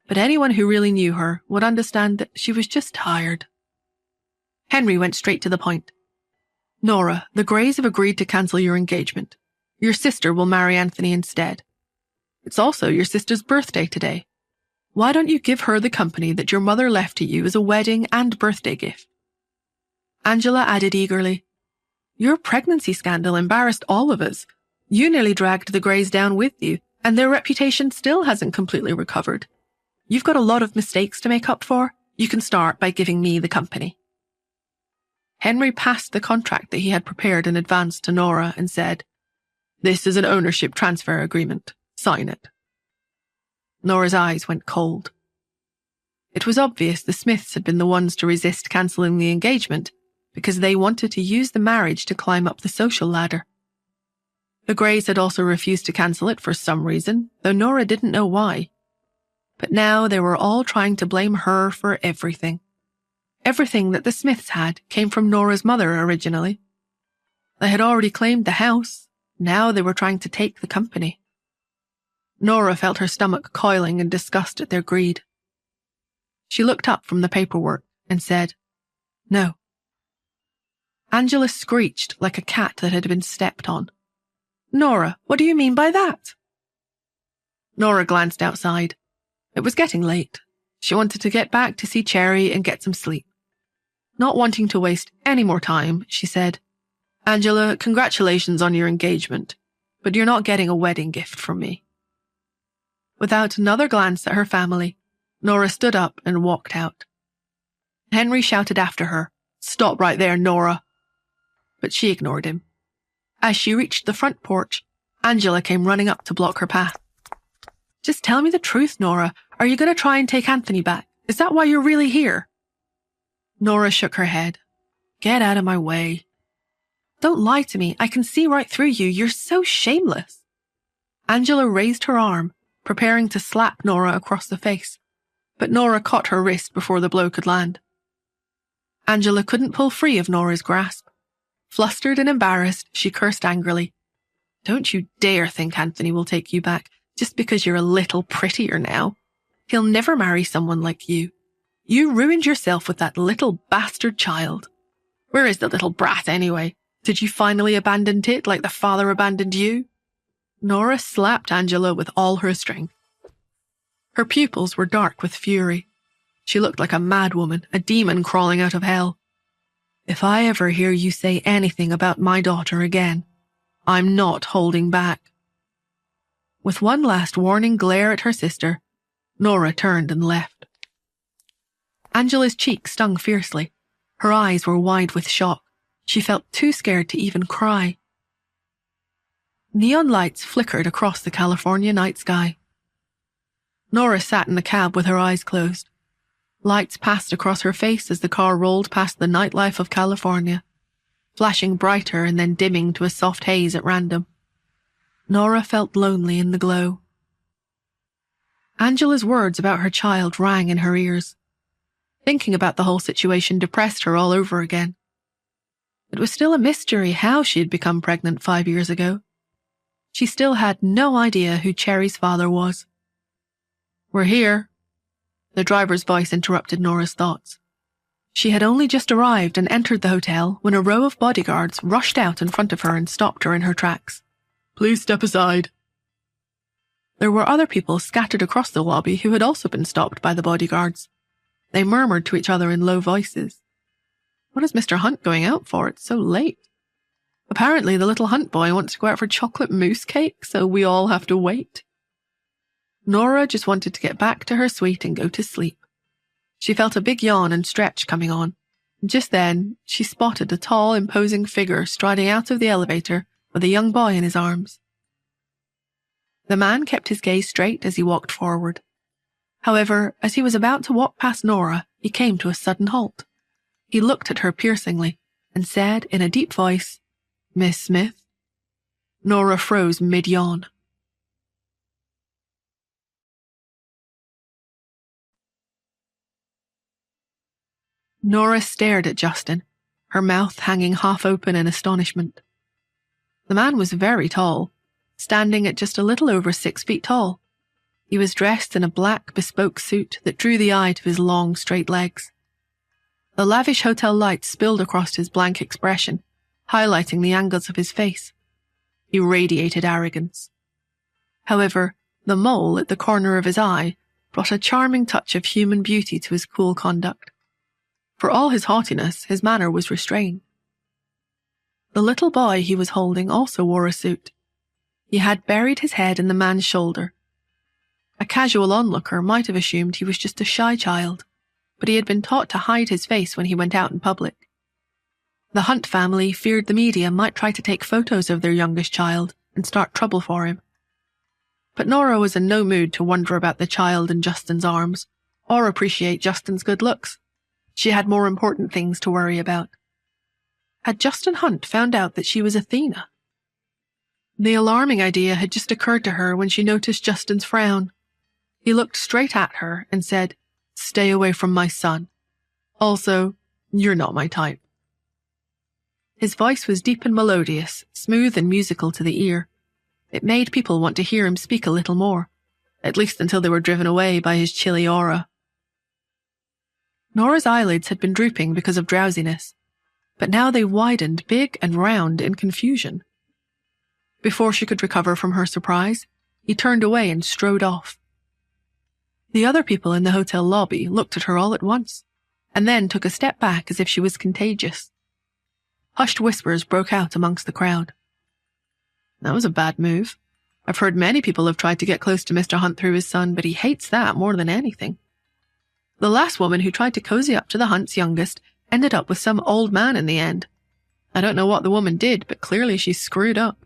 But anyone who really knew her would understand that she was just tired. Henry went straight to the point. "Nora, the Greys have agreed to cancel your engagement. Your sister will marry Anthony instead. It's also your sister's birthday today. Why don't you give her the company that your mother left to you as a wedding and birthday gift?" Angela added eagerly, "Your pregnancy scandal embarrassed all of us. You nearly dragged the Greys down with you, and their reputation still hasn't completely recovered. You've got a lot of mistakes to make up for. You can start by giving me the company." Henry passed the contract that he had prepared in advance to Nora and said, "This is an ownership transfer agreement. Sign it." Nora's eyes went cold. It was obvious the Smiths had been the ones to resist cancelling the engagement because they wanted to use the marriage to climb up the social ladder. The Greys had also refused to cancel it for some reason, though Nora didn't know why. But now they were all trying to blame her for everything. Everything that the Smiths had came from Nora's mother originally. They had already claimed the house. Now they were trying to take the company. Nora felt her stomach coiling in disgust at their greed. She looked up from the paperwork and said, "No." Angela screeched like a cat that had been stepped on. "Nora, what do you mean by that?" Nora glanced outside. It was getting late. She wanted to get back to see Cherry and get some sleep. Not wanting to waste any more time, she said, "Angela, congratulations on your engagement, but you're not getting a wedding gift from me." Without another glance at her family, Nora stood up and walked out. Henry shouted after her, "Stop right there, Nora." But she ignored him. As she reached the front porch, Angela came running up to block her path. "Just tell me the truth, Nora. Are you going to try and take Anthony back? Is that why you're really here?" Nora shook her head. "Get out of my way." "Don't lie to me. I can see right through you. You're so shameless." Angela raised her arm, preparing to slap Nora across the face, but Nora caught her wrist before the blow could land. Angela couldn't pull free of Nora's grasp. Flustered and embarrassed, she cursed angrily. "Don't you dare think Anthony will take you back just because you're a little prettier now. He'll never marry someone like you. You ruined yourself with that little bastard child. Where is the little brat anyway? Did you finally abandon it like the father abandoned you?" Nora slapped Angela with all her strength. Her pupils were dark with fury. She looked like a madwoman, a demon crawling out of hell. "If I ever hear you say anything about my daughter again, I'm not holding back." With one last warning glare at her sister, Nora turned and left. Angela's cheek stung fiercely. Her eyes were wide with shock. She felt too scared to even cry. Neon lights flickered across the California night sky. Nora sat in the cab with her eyes closed. Lights passed across her face as the car rolled past the nightlife of California, flashing brighter and then dimming to a soft haze at random. Nora felt lonely in the glow. Angela's words about her child rang in her ears. Thinking about the whole situation depressed her all over again. It was still a mystery how she had become pregnant 5 years ago. She still had no idea who Cherry's father was. "We're here." The driver's voice interrupted Nora's thoughts. She had only just arrived and entered the hotel when a row of bodyguards rushed out in front of her and stopped her in her tracks. "Please step aside." There were other people scattered across the lobby who had also been stopped by the bodyguards. They murmured to each other in low voices. "What is Mr. Hunt going out for? It's so late." Apparently, the little Hunt boy wants to go out for chocolate mousse cake, so we all have to wait. Nora just wanted to get back to her suite and go to sleep. She felt a big yawn and stretch coming on. Just then, she spotted a tall, imposing figure striding out of the elevator with a young boy in his arms. The man kept his gaze straight as he walked forward. However, as he was about to walk past Nora, he came to a sudden halt. He looked at her piercingly and said in a deep voice, "Miss Smith?" Nora froze mid-yawn. Nora stared at Justin, her mouth hanging half open in astonishment. The man was very tall, standing at just a little over 6 feet tall. He was dressed in a black bespoke suit that drew the eye to his long, straight legs. The lavish hotel lights spilled across his blank expression, highlighting the angles of his face. He radiated arrogance. However, the mole at the corner of his eye brought a charming touch of human beauty to his cool conduct. For all his haughtiness, his manner was restrained. The little boy he was holding also wore a suit. He had buried his head in the man's shoulder. A casual onlooker might have assumed he was just a shy child, but he had been taught to hide his face when he went out in public. The Hunt family feared the media might try to take photos of their youngest child and start trouble for him. But Nora was in no mood to wonder about the child in Justin's arms, or appreciate Justin's good looks. She had more important things to worry about. Had Justin Hunt found out that she was Athena? The alarming idea had just occurred to her when she noticed Justin's frown. He looked straight at her and said, "Stay away from my son. Also, you're not my type." His voice was deep and melodious, smooth and musical to the ear. It made people want to hear him speak a little more, at least until they were driven away by his chilly aura. Nora's eyelids had been drooping because of drowsiness, but now they widened big and round in confusion. Before she could recover from her surprise, he turned away and strode off. The other people in the hotel lobby looked at her all at once, and then took a step back as if she was contagious. Hushed whispers broke out amongst the crowd. "That was a bad move. I've heard many people have tried to get close to Mr. Hunt through his son, but he hates that more than anything. The last woman who tried to cozy up to the Hunt's youngest ended up with some old man in the end. I don't know what the woman did, but clearly she screwed up."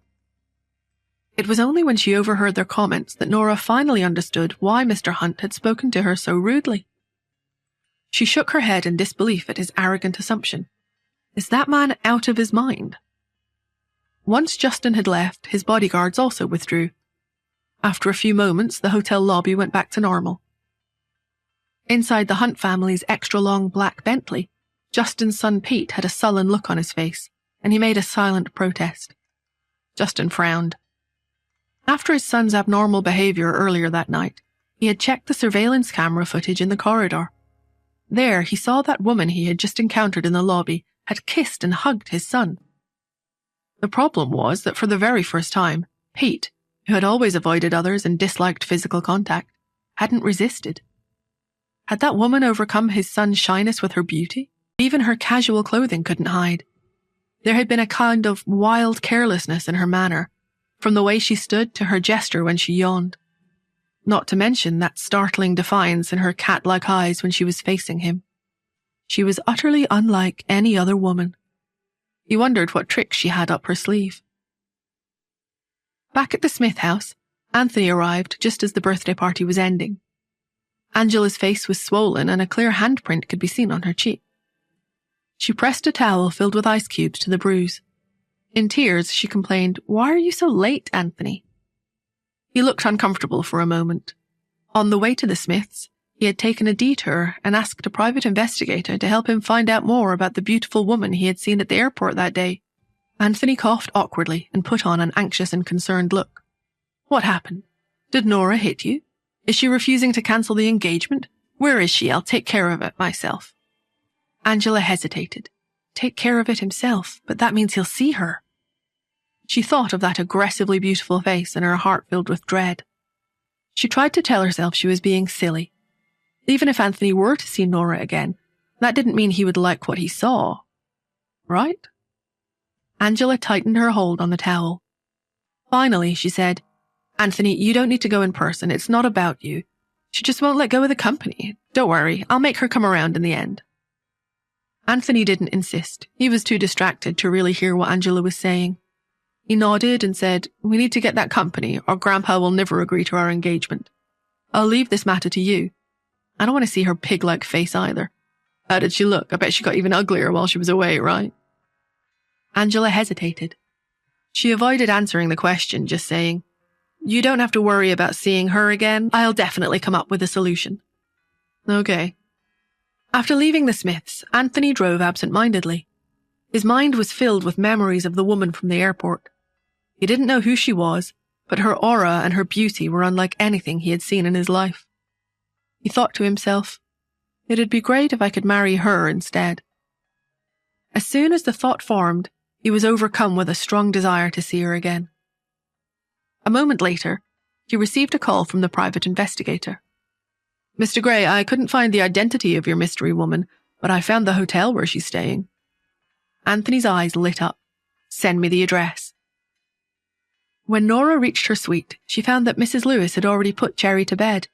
It was only when she overheard their comments that Nora finally understood why Mr. Hunt had spoken to her so rudely. She shook her head in disbelief at his arrogant assumption. Is that man out of his mind? Once Justin had left, his bodyguards also withdrew. After a few moments, the hotel lobby went back to normal. Inside the Hunt family's extra-long black Bentley, Justin's son Pete had a sullen look on his face, and he made a silent protest. Justin frowned. After his son's abnormal behavior earlier that night, he had checked the surveillance camera footage in the corridor. There, he saw that woman he had just encountered in the lobby had kissed and hugged his son. The problem was that for the very first time, Pete, who had always avoided others and disliked physical contact, hadn't resisted. Had that woman overcome his son's shyness with her beauty? Even her casual clothing couldn't hide. There had been a kind of wild carelessness in her manner, from the way she stood to her gesture when she yawned. Not to mention that startling defiance in her cat-like eyes when she was facing him. She was utterly unlike any other woman. He wondered what tricks she had up her sleeve. Back at the Smith house, Anthony arrived just as the birthday party was ending. Angela's face was swollen and a clear handprint could be seen on her cheek. She pressed a towel filled with ice cubes to the bruise. In tears, she complained, "Why are you so late, Anthony?" He looked uncomfortable for a moment. On the way to the Smiths, he had taken a detour and asked a private investigator to help him find out more about the beautiful woman he had seen at the airport that day. Anthony coughed awkwardly and put on an anxious and concerned look. "What happened? Did Nora hit you? Is she refusing to cancel the engagement? Where is she? I'll take care of it myself." Angela hesitated. Take care of it himself, but that means he'll see her. She thought of that aggressively beautiful face and her heart filled with dread. She tried to tell herself she was being silly. Even if Anthony were to see Nora again, that didn't mean he would like what he saw. Right? Angela tightened her hold on the towel. Finally, she said, Anthony, you don't need to go in person. It's not about you. She just won't let go of the company. Don't worry, I'll make her come around in the end. Anthony didn't insist. He was too distracted to really hear what Angela was saying. He nodded and said, we need to get that company or Grandpa will never agree to our engagement. I'll leave this matter to you. I don't want to see her pig-like face either. How did she look? I bet she got even uglier while she was away, right? Angela hesitated. She avoided answering the question, just saying, you don't have to worry about seeing her again. I'll definitely come up with a solution. Okay. After leaving the Smiths, Anthony drove absent-mindedly. His mind was filled with memories of the woman from the airport. He didn't know who she was, but her aura and her beauty were unlike anything he had seen in his life. He thought to himself, it'd be great if I could marry her instead. As soon as the thought formed, he was overcome with a strong desire to see her again. A moment later, he received a call from the private investigator. Mr. Gray, I couldn't find the identity of your mystery woman, but I found the hotel where she's staying. Anthony's eyes lit up. Send me the address. When Nora reached her suite, she found that Mrs. Lewis had already put Cherry to bed.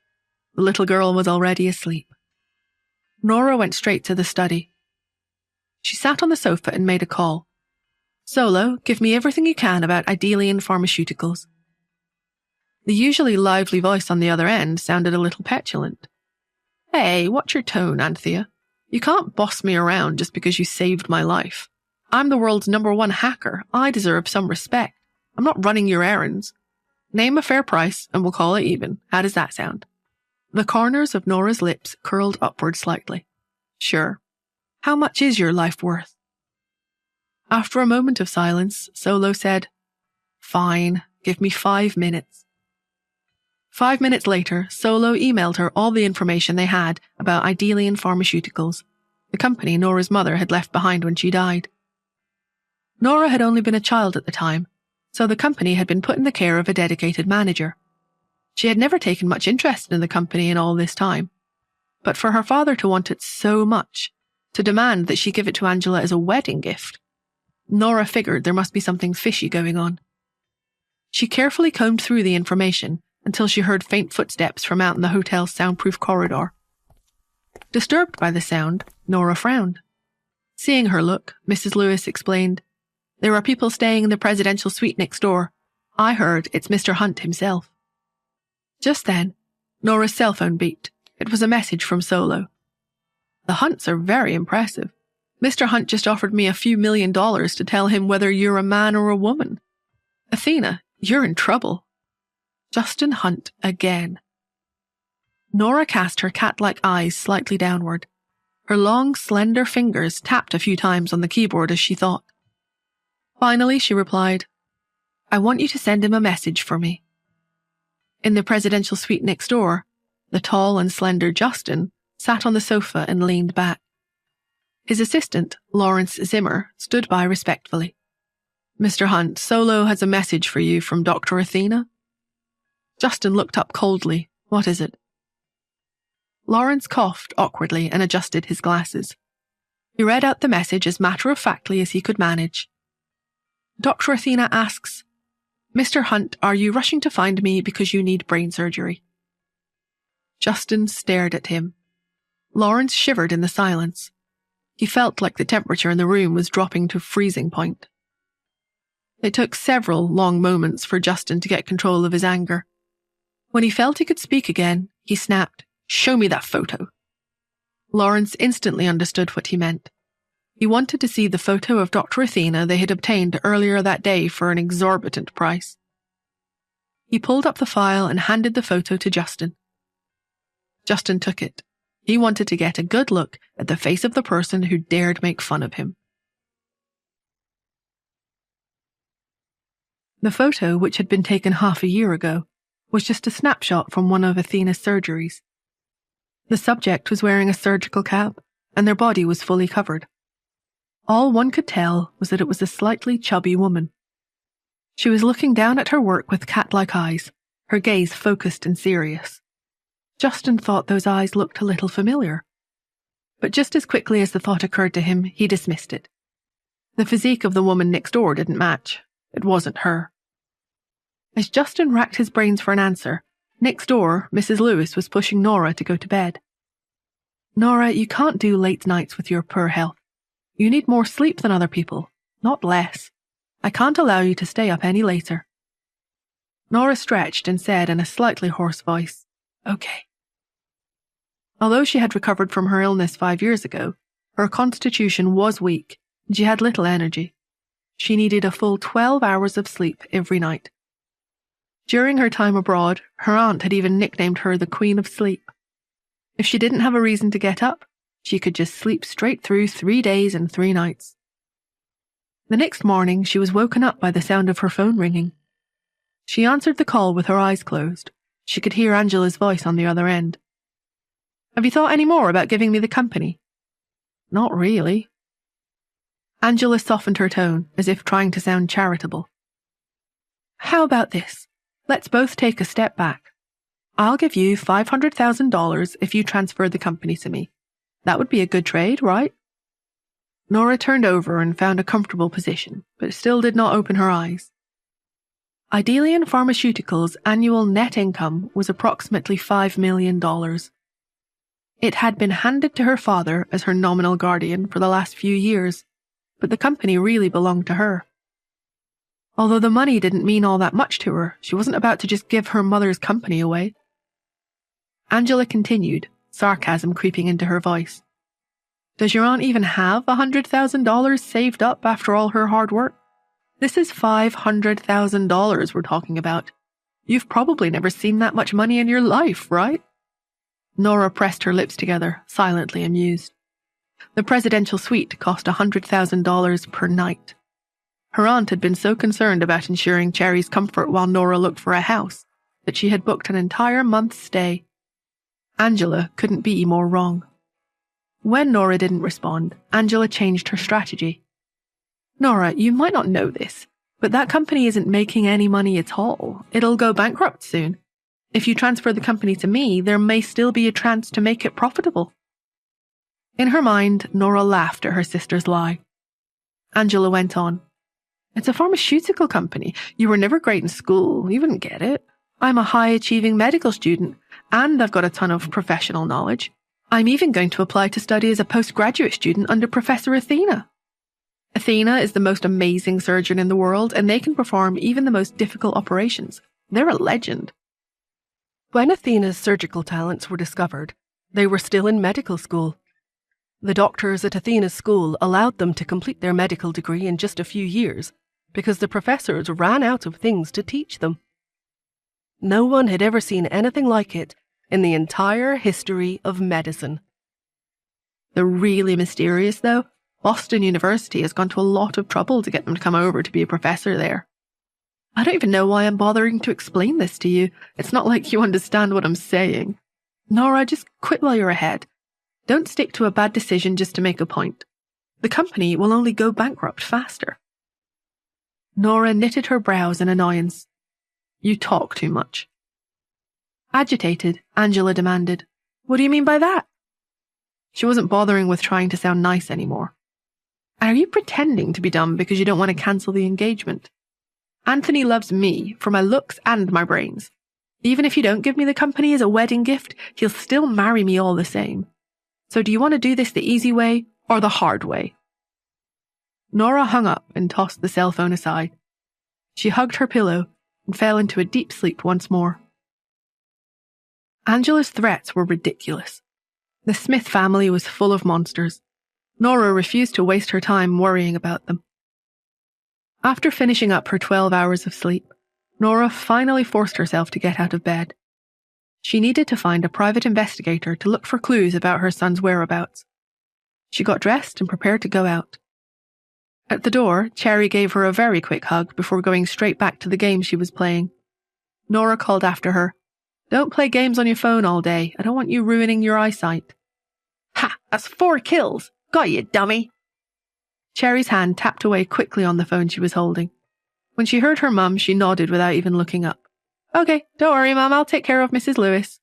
The little girl was already asleep. Nora went straight to the study. She sat on the sofa and made a call. Solo, give me everything you can about Idelian Pharmaceuticals. The usually lively voice on the other end sounded a little petulant. Hey, watch your tone, Anthea. You can't boss me around just because you saved my life. I'm the world's #1 hacker. I deserve some respect. I'm not running your errands. Name a fair price and we'll call it even. How does that sound? The corners of Nora's lips curled upward slightly. Sure. How much is your life worth? After a moment of silence, Solo said, Fine, give me 5 minutes. 5 minutes later, Solo emailed her all the information they had about Idelian Pharmaceuticals, the company Nora's mother had left behind when she died. Nora had only been a child at the time, so the company had been put in the care of a dedicated manager. She had never taken much interest in the company in all this time, but for her father to want it so much, to demand that she give it to Angela as a wedding gift, Nora figured there must be something fishy going on. She carefully combed through the information until she heard faint footsteps from out in the hotel's soundproof corridor. Disturbed by the sound, Nora frowned. Seeing her look, Mrs. Lewis explained, There are people staying in the presidential suite next door. I heard it's Mr. Hunt himself. Just then, Nora's cell phone beeped. It was a message from Solo. The Hunts are very impressive. Mr. Hunt just offered me a few $1 million to tell him whether you're a man or a woman. Athena, you're in trouble. Justin Hunt again. Nora cast her cat-like eyes slightly downward. Her long, slender fingers tapped a few times on the keyboard as she thought. Finally, she replied, I want you to send him a message for me. In the presidential suite next door, the tall and slender Justin sat on the sofa and leaned back. His assistant, Lawrence Zimmer, stood by respectfully. Mr. Hunt, Solo has a message for you from Dr. Athena. Justin looked up coldly. What is it? Lawrence coughed awkwardly and adjusted his glasses. He read out the message as matter-of-factly as he could manage. Dr. Athena asks, Mr. Hunt, are you rushing to find me because you need brain surgery? Justin stared at him. Lawrence shivered in the silence. He felt like the temperature in the room was dropping to freezing point. It took several long moments for Justin to get control of his anger. When he felt he could speak again, he snapped, Show me that photo. Lawrence instantly understood what he meant. He wanted to see the photo of Dr. Athena they had obtained earlier that day for an exorbitant price. He pulled up the file and handed the photo to Justin. Justin took it. He wanted to get a good look at the face of the person who dared make fun of him. The photo, which had been taken half a year ago, was just a snapshot from one of Athena's surgeries. The subject was wearing a surgical cap, and their body was fully covered. All one could tell was that it was a slightly chubby woman. She was looking down at her work with cat-like eyes, her gaze focused and serious. Justin thought those eyes looked a little familiar. But just as quickly as the thought occurred to him, he dismissed it. The physique of the woman next door didn't match. It wasn't her. As Justin racked his brains for an answer, next door, Mrs. Lewis was pushing Nora to go to bed. Nora, you can't do late nights with your poor health. You need more sleep than other people, not less. I can't allow you to stay up any later. Nora stretched and said in a slightly hoarse voice, "Okay." Although she had recovered from her illness 5 years ago, her constitution was weak and she had little energy. She needed a full 12 hours of sleep every night. During her time abroad, her aunt had even nicknamed her the Queen of Sleep. If she didn't have a reason to get up, she could just sleep straight through 3 days and 3 nights. The next morning, she was woken up by the sound of her phone ringing. She answered the call with her eyes closed. She could hear Angela's voice on the other end. "Have you thought any more about giving me the company?" "Not really." Angela softened her tone, as if trying to sound charitable. "How about this? Let's both take a step back. I'll give you $500,000 if you transfer the company to me. That would be a good trade, right?" Nora turned over and found a comfortable position, but still did not open her eyes. Idelian Pharmaceuticals' annual net income was approximately $5 million. It had been handed to her father as her nominal guardian for the last few years, but the company really belonged to her. Although the money didn't mean all that much to her, she wasn't about to just give her mother's company away. Angela continued, sarcasm creeping into her voice. "Does your aunt even have $100,000 saved up after all her hard work? This is $500,000 we're talking about. You've probably never seen that much money in your life, right?" Nora pressed her lips together, silently amused. The presidential suite cost $100,000 per night. Her aunt had been so concerned about ensuring Cherry's comfort while Nora looked for a house that she had booked an entire month's stay. Angela couldn't be more wrong. When Nora didn't respond, Angela changed her strategy. "Nora, you might not know this, but that company isn't making any money at all. It'll go bankrupt soon. If you transfer the company to me, there may still be a chance to make it profitable." In her mind, Nora laughed at her sister's lie. Angela went on. "It's a pharmaceutical company. You were never great in school. You wouldn't get it. I'm a high-achieving medical student, and I've got a ton of professional knowledge. I'm even going to apply to study as a postgraduate student under Professor Athena. Athena is the most amazing surgeon in the world, and they can perform even the most difficult operations. They're a legend." When Athena's surgical talents were discovered, they were still in medical school. The doctors at Athena's school allowed them to complete their medical degree in just a few years, because the professors ran out of things to teach them. No one had ever seen anything like it in the entire history of medicine. The really mysterious, though, Boston University has gone to a lot of trouble to get them to come over to be a professor there. I don't even know why I'm bothering to explain this to you. It's not like you understand what I'm saying. Nora, just quit while you're ahead. Don't stick to a bad decision just to make a point. The company will only go bankrupt faster. Nora knitted her brows in annoyance. "You talk too much." Agitated, Angela demanded, "What do you mean by that?" She wasn't bothering with trying to sound nice anymore. "Are you pretending to be dumb because you don't want to cancel the engagement? Anthony loves me for my looks and my brains. Even if you don't give me the company as a wedding gift, he'll still marry me all the same. So do you want to do this the easy way or the hard way?" Nora hung up and tossed the cell phone aside. She hugged her pillow and fell into a deep sleep once more. Angela's threats were ridiculous. The Smith family was full of monsters. Nora refused to waste her time worrying about them. After finishing up her 12 hours of sleep, Nora finally forced herself to get out of bed. She needed to find a private investigator to look for clues about her son's whereabouts. She got dressed and prepared to go out. At the door, Cherry gave her a very quick hug before going straight back to the game she was playing. Nora called after her, "Don't play games on your phone all day. I don't want you ruining your eyesight." "Ha! That's 4 kills! Got you, dummy!" Cherry's hand tapped away quickly on the phone she was holding. When she heard her mum, she nodded without even looking up. "Okay, don't worry, Mum, I'll take care of Mrs. Lewis."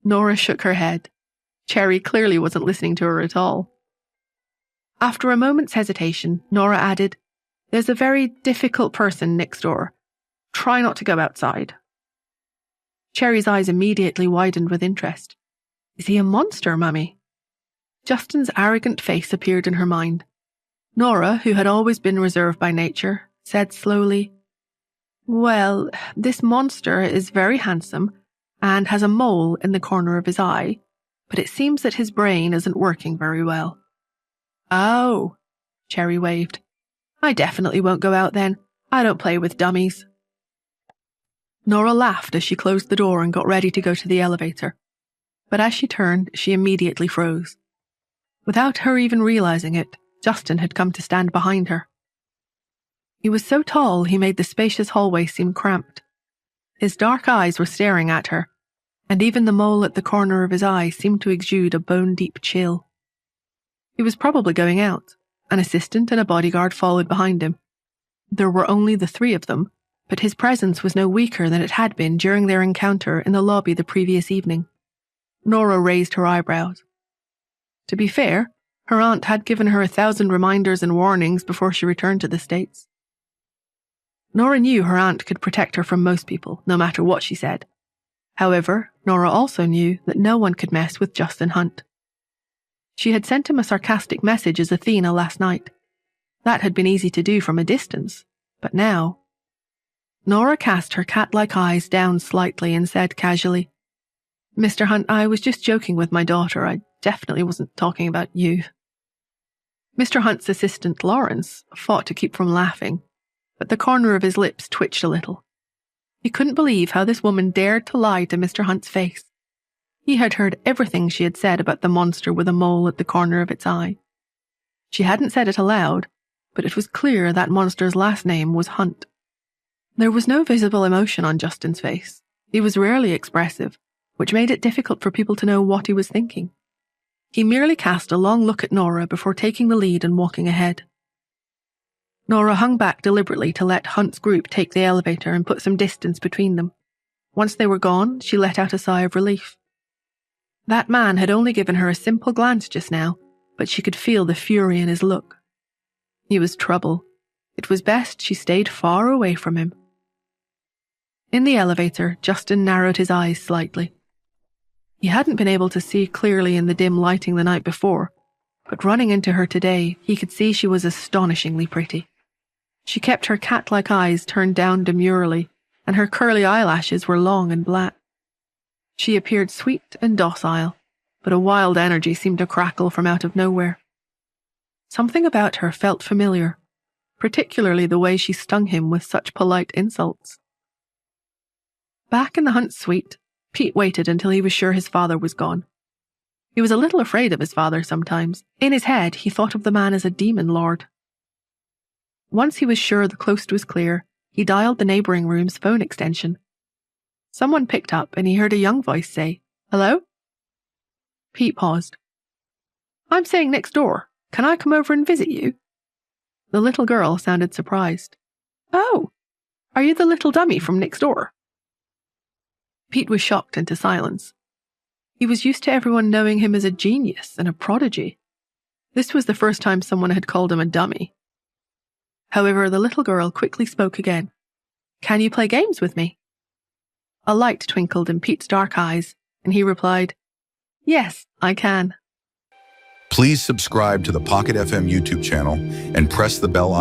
Nora shook her head. Cherry clearly wasn't listening to her at all. After a moment's hesitation, Nora added, "There's a very difficult person next door. Try not to go outside." Cherry's eyes immediately widened with interest. "Is he a monster, Mummy?" Justin's arrogant face appeared in her mind. Nora, who had always been reserved by nature, said slowly, "Well, this monster is very handsome and has a mole in the corner of his eye, but it seems that his brain isn't working very well." "Oh," Cherry waved. "I definitely won't go out then. I don't play with dummies." Nora laughed as she closed the door and got ready to go to the elevator. But as she turned, she immediately froze. Without her even realizing it, Justin had come to stand behind her. He was so tall he made the spacious hallway seem cramped. His dark eyes were staring at her, and even the mole at the corner of his eye seemed to exude a bone-deep chill. He was probably going out. An assistant and a bodyguard followed behind him. There were only the three of them, but his presence was no weaker than it had been during their encounter in the lobby the previous evening. Nora raised her eyebrows. To be fair, her aunt had given her 1,000 reminders and warnings before she returned to the States. Nora knew her aunt could protect her from most people, no matter what she said. However, Nora also knew that no one could mess with Justin Hunt. She had sent him a sarcastic message as Athena last night. That had been easy to do from a distance, but now... Nora cast her cat-like eyes down slightly and said casually, "Mr. Hunt, I was just joking with my daughter. I definitely wasn't talking about you." Mr. Hunt's assistant, Lawrence, fought to keep from laughing, but the corner of his lips twitched a little. He couldn't believe how this woman dared to lie to Mr. Hunt's face. He had heard everything she had said about the monster with a mole at the corner of its eye. She hadn't said it aloud, but it was clear that monster's last name was Hunt. There was no visible emotion on Justin's face. He was rarely expressive, which made it difficult for people to know what he was thinking. He merely cast a long look at Nora before taking the lead and walking ahead. Nora hung back deliberately to let Hunt's group take the elevator and put some distance between them. Once they were gone, she let out a sigh of relief. That man had only given her a simple glance just now, but she could feel the fury in his look. He was trouble. It was best she stayed far away from him. In the elevator, Justin narrowed his eyes slightly. He hadn't been able to see clearly in the dim lighting the night before, but running into her today, he could see she was astonishingly pretty. She kept her cat-like eyes turned down demurely, and her curly eyelashes were long and black. She appeared sweet and docile, but a wild energy seemed to crackle from out of nowhere. Something about her felt familiar, particularly the way she stung him with such polite insults. Back in the Hunt suite, Pete waited until he was sure his father was gone. He was a little afraid of his father sometimes. In his head, he thought of the man as a demon lord. Once he was sure the coast was clear, he dialed the neighboring room's phone extension. Someone picked up and he heard a young voice say, "Hello?" Pete paused. "I'm staying next door. Can I come over and visit you?" The little girl sounded surprised. "Oh, are you the little dummy from next door?" Pete was shocked into silence. He was used to everyone knowing him as a genius and a prodigy. This was the first time someone had called him a dummy. However, the little girl quickly spoke again. "Can you play games with me?" A light twinkled in Pete's dark eyes, and he replied, "Yes, I can." Please subscribe to the Pocket FM YouTube channel and press the bell icon.